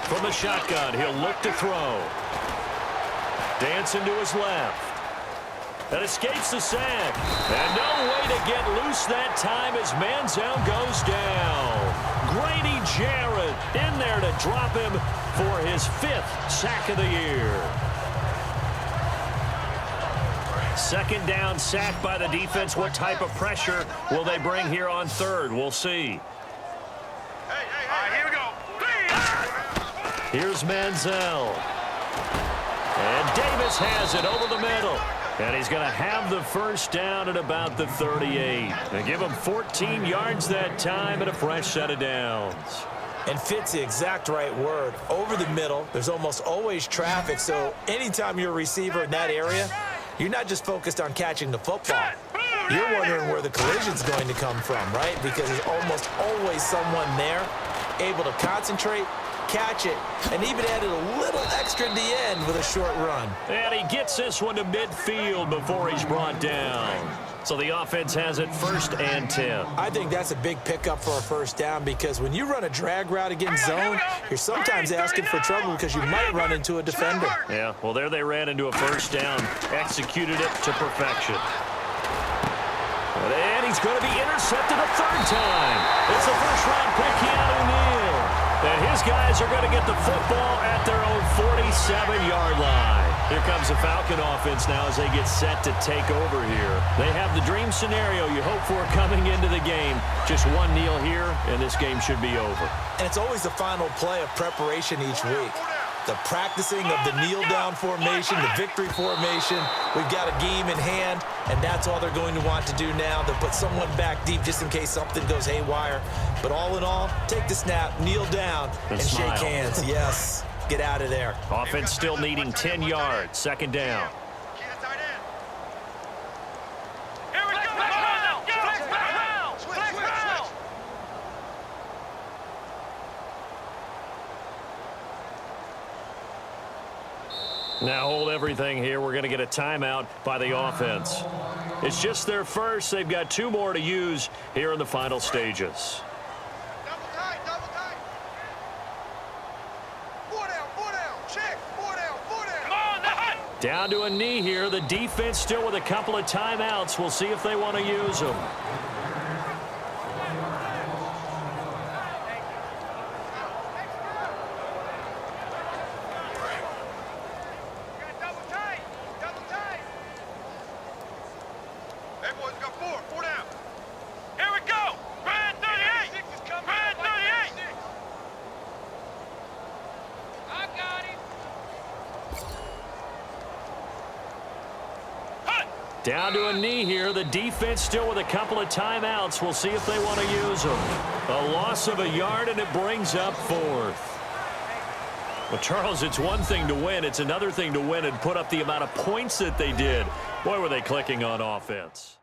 From the shotgun, he'll look to throw. Dancing to his left. That escapes the sack. And no way to get loose that time as Manziel goes down. Grady Jarrett in there to drop him for his 5th sack of the year. Second down sack by the defense. What type of pressure will they bring here on 3rd? We'll see. Here we go. Here's Manziel. And Davis has it over the middle. And he's going to have the first down at about the 38. They give him 14 yards that time and a fresh set of downs. And fit's the exact right word. Over the middle, there's almost always traffic, so anytime you're a receiver in that area, you're not just focused on catching the football. You're wondering where the collision's going to come from, right? Because there's almost always someone there able to concentrate, catch it, and even added a little extra at the end with a short run. And he gets this one to midfield before he's brought down. So the offense has it 1st and 10. I think that's a big pickup for a first down because when you run a drag route against zone, you're sometimes asking for trouble because you might run into a defender. Yeah, well, there they ran into a first down, executed it to perfection. And he's going to be intercepted a 3rd time. It's the first-round pick, Keanu Neal. And his guys are going to get the football at their own 47-yard line. Here comes the Falcon offense now as they get set to take over here. They have the dream scenario you hope for coming into the game. Just one kneel here, and this game should be over. And it's always the final play of preparation each week. The practicing of the kneel-down formation, the victory formation. We've got a game in hand, and that's all they're going to want to do now. They'll put someone back deep just in case something goes haywire. But all in all, take the snap, kneel down, and shake hands. Yes, get out of there. Offense still needing 10 yards. Second down. Now hold everything here. We're going to get a timeout by the offense. It's just their first. They've got 2 more to use here in the final stages. Double tight, double tight. 4 down, 4 down. Check, 4 down, 4 down. Come on, now. Down to a knee here. The defense still with a couple of timeouts. We'll see if they want to use them. Down to a knee here. The defense still with a couple of timeouts. We'll see if they want to use them. A loss of a yard, and it brings up 4th. Well, Charles, it's one thing to win. It's another thing to win and put up the amount of points that they did. Boy, were they clicking on offense.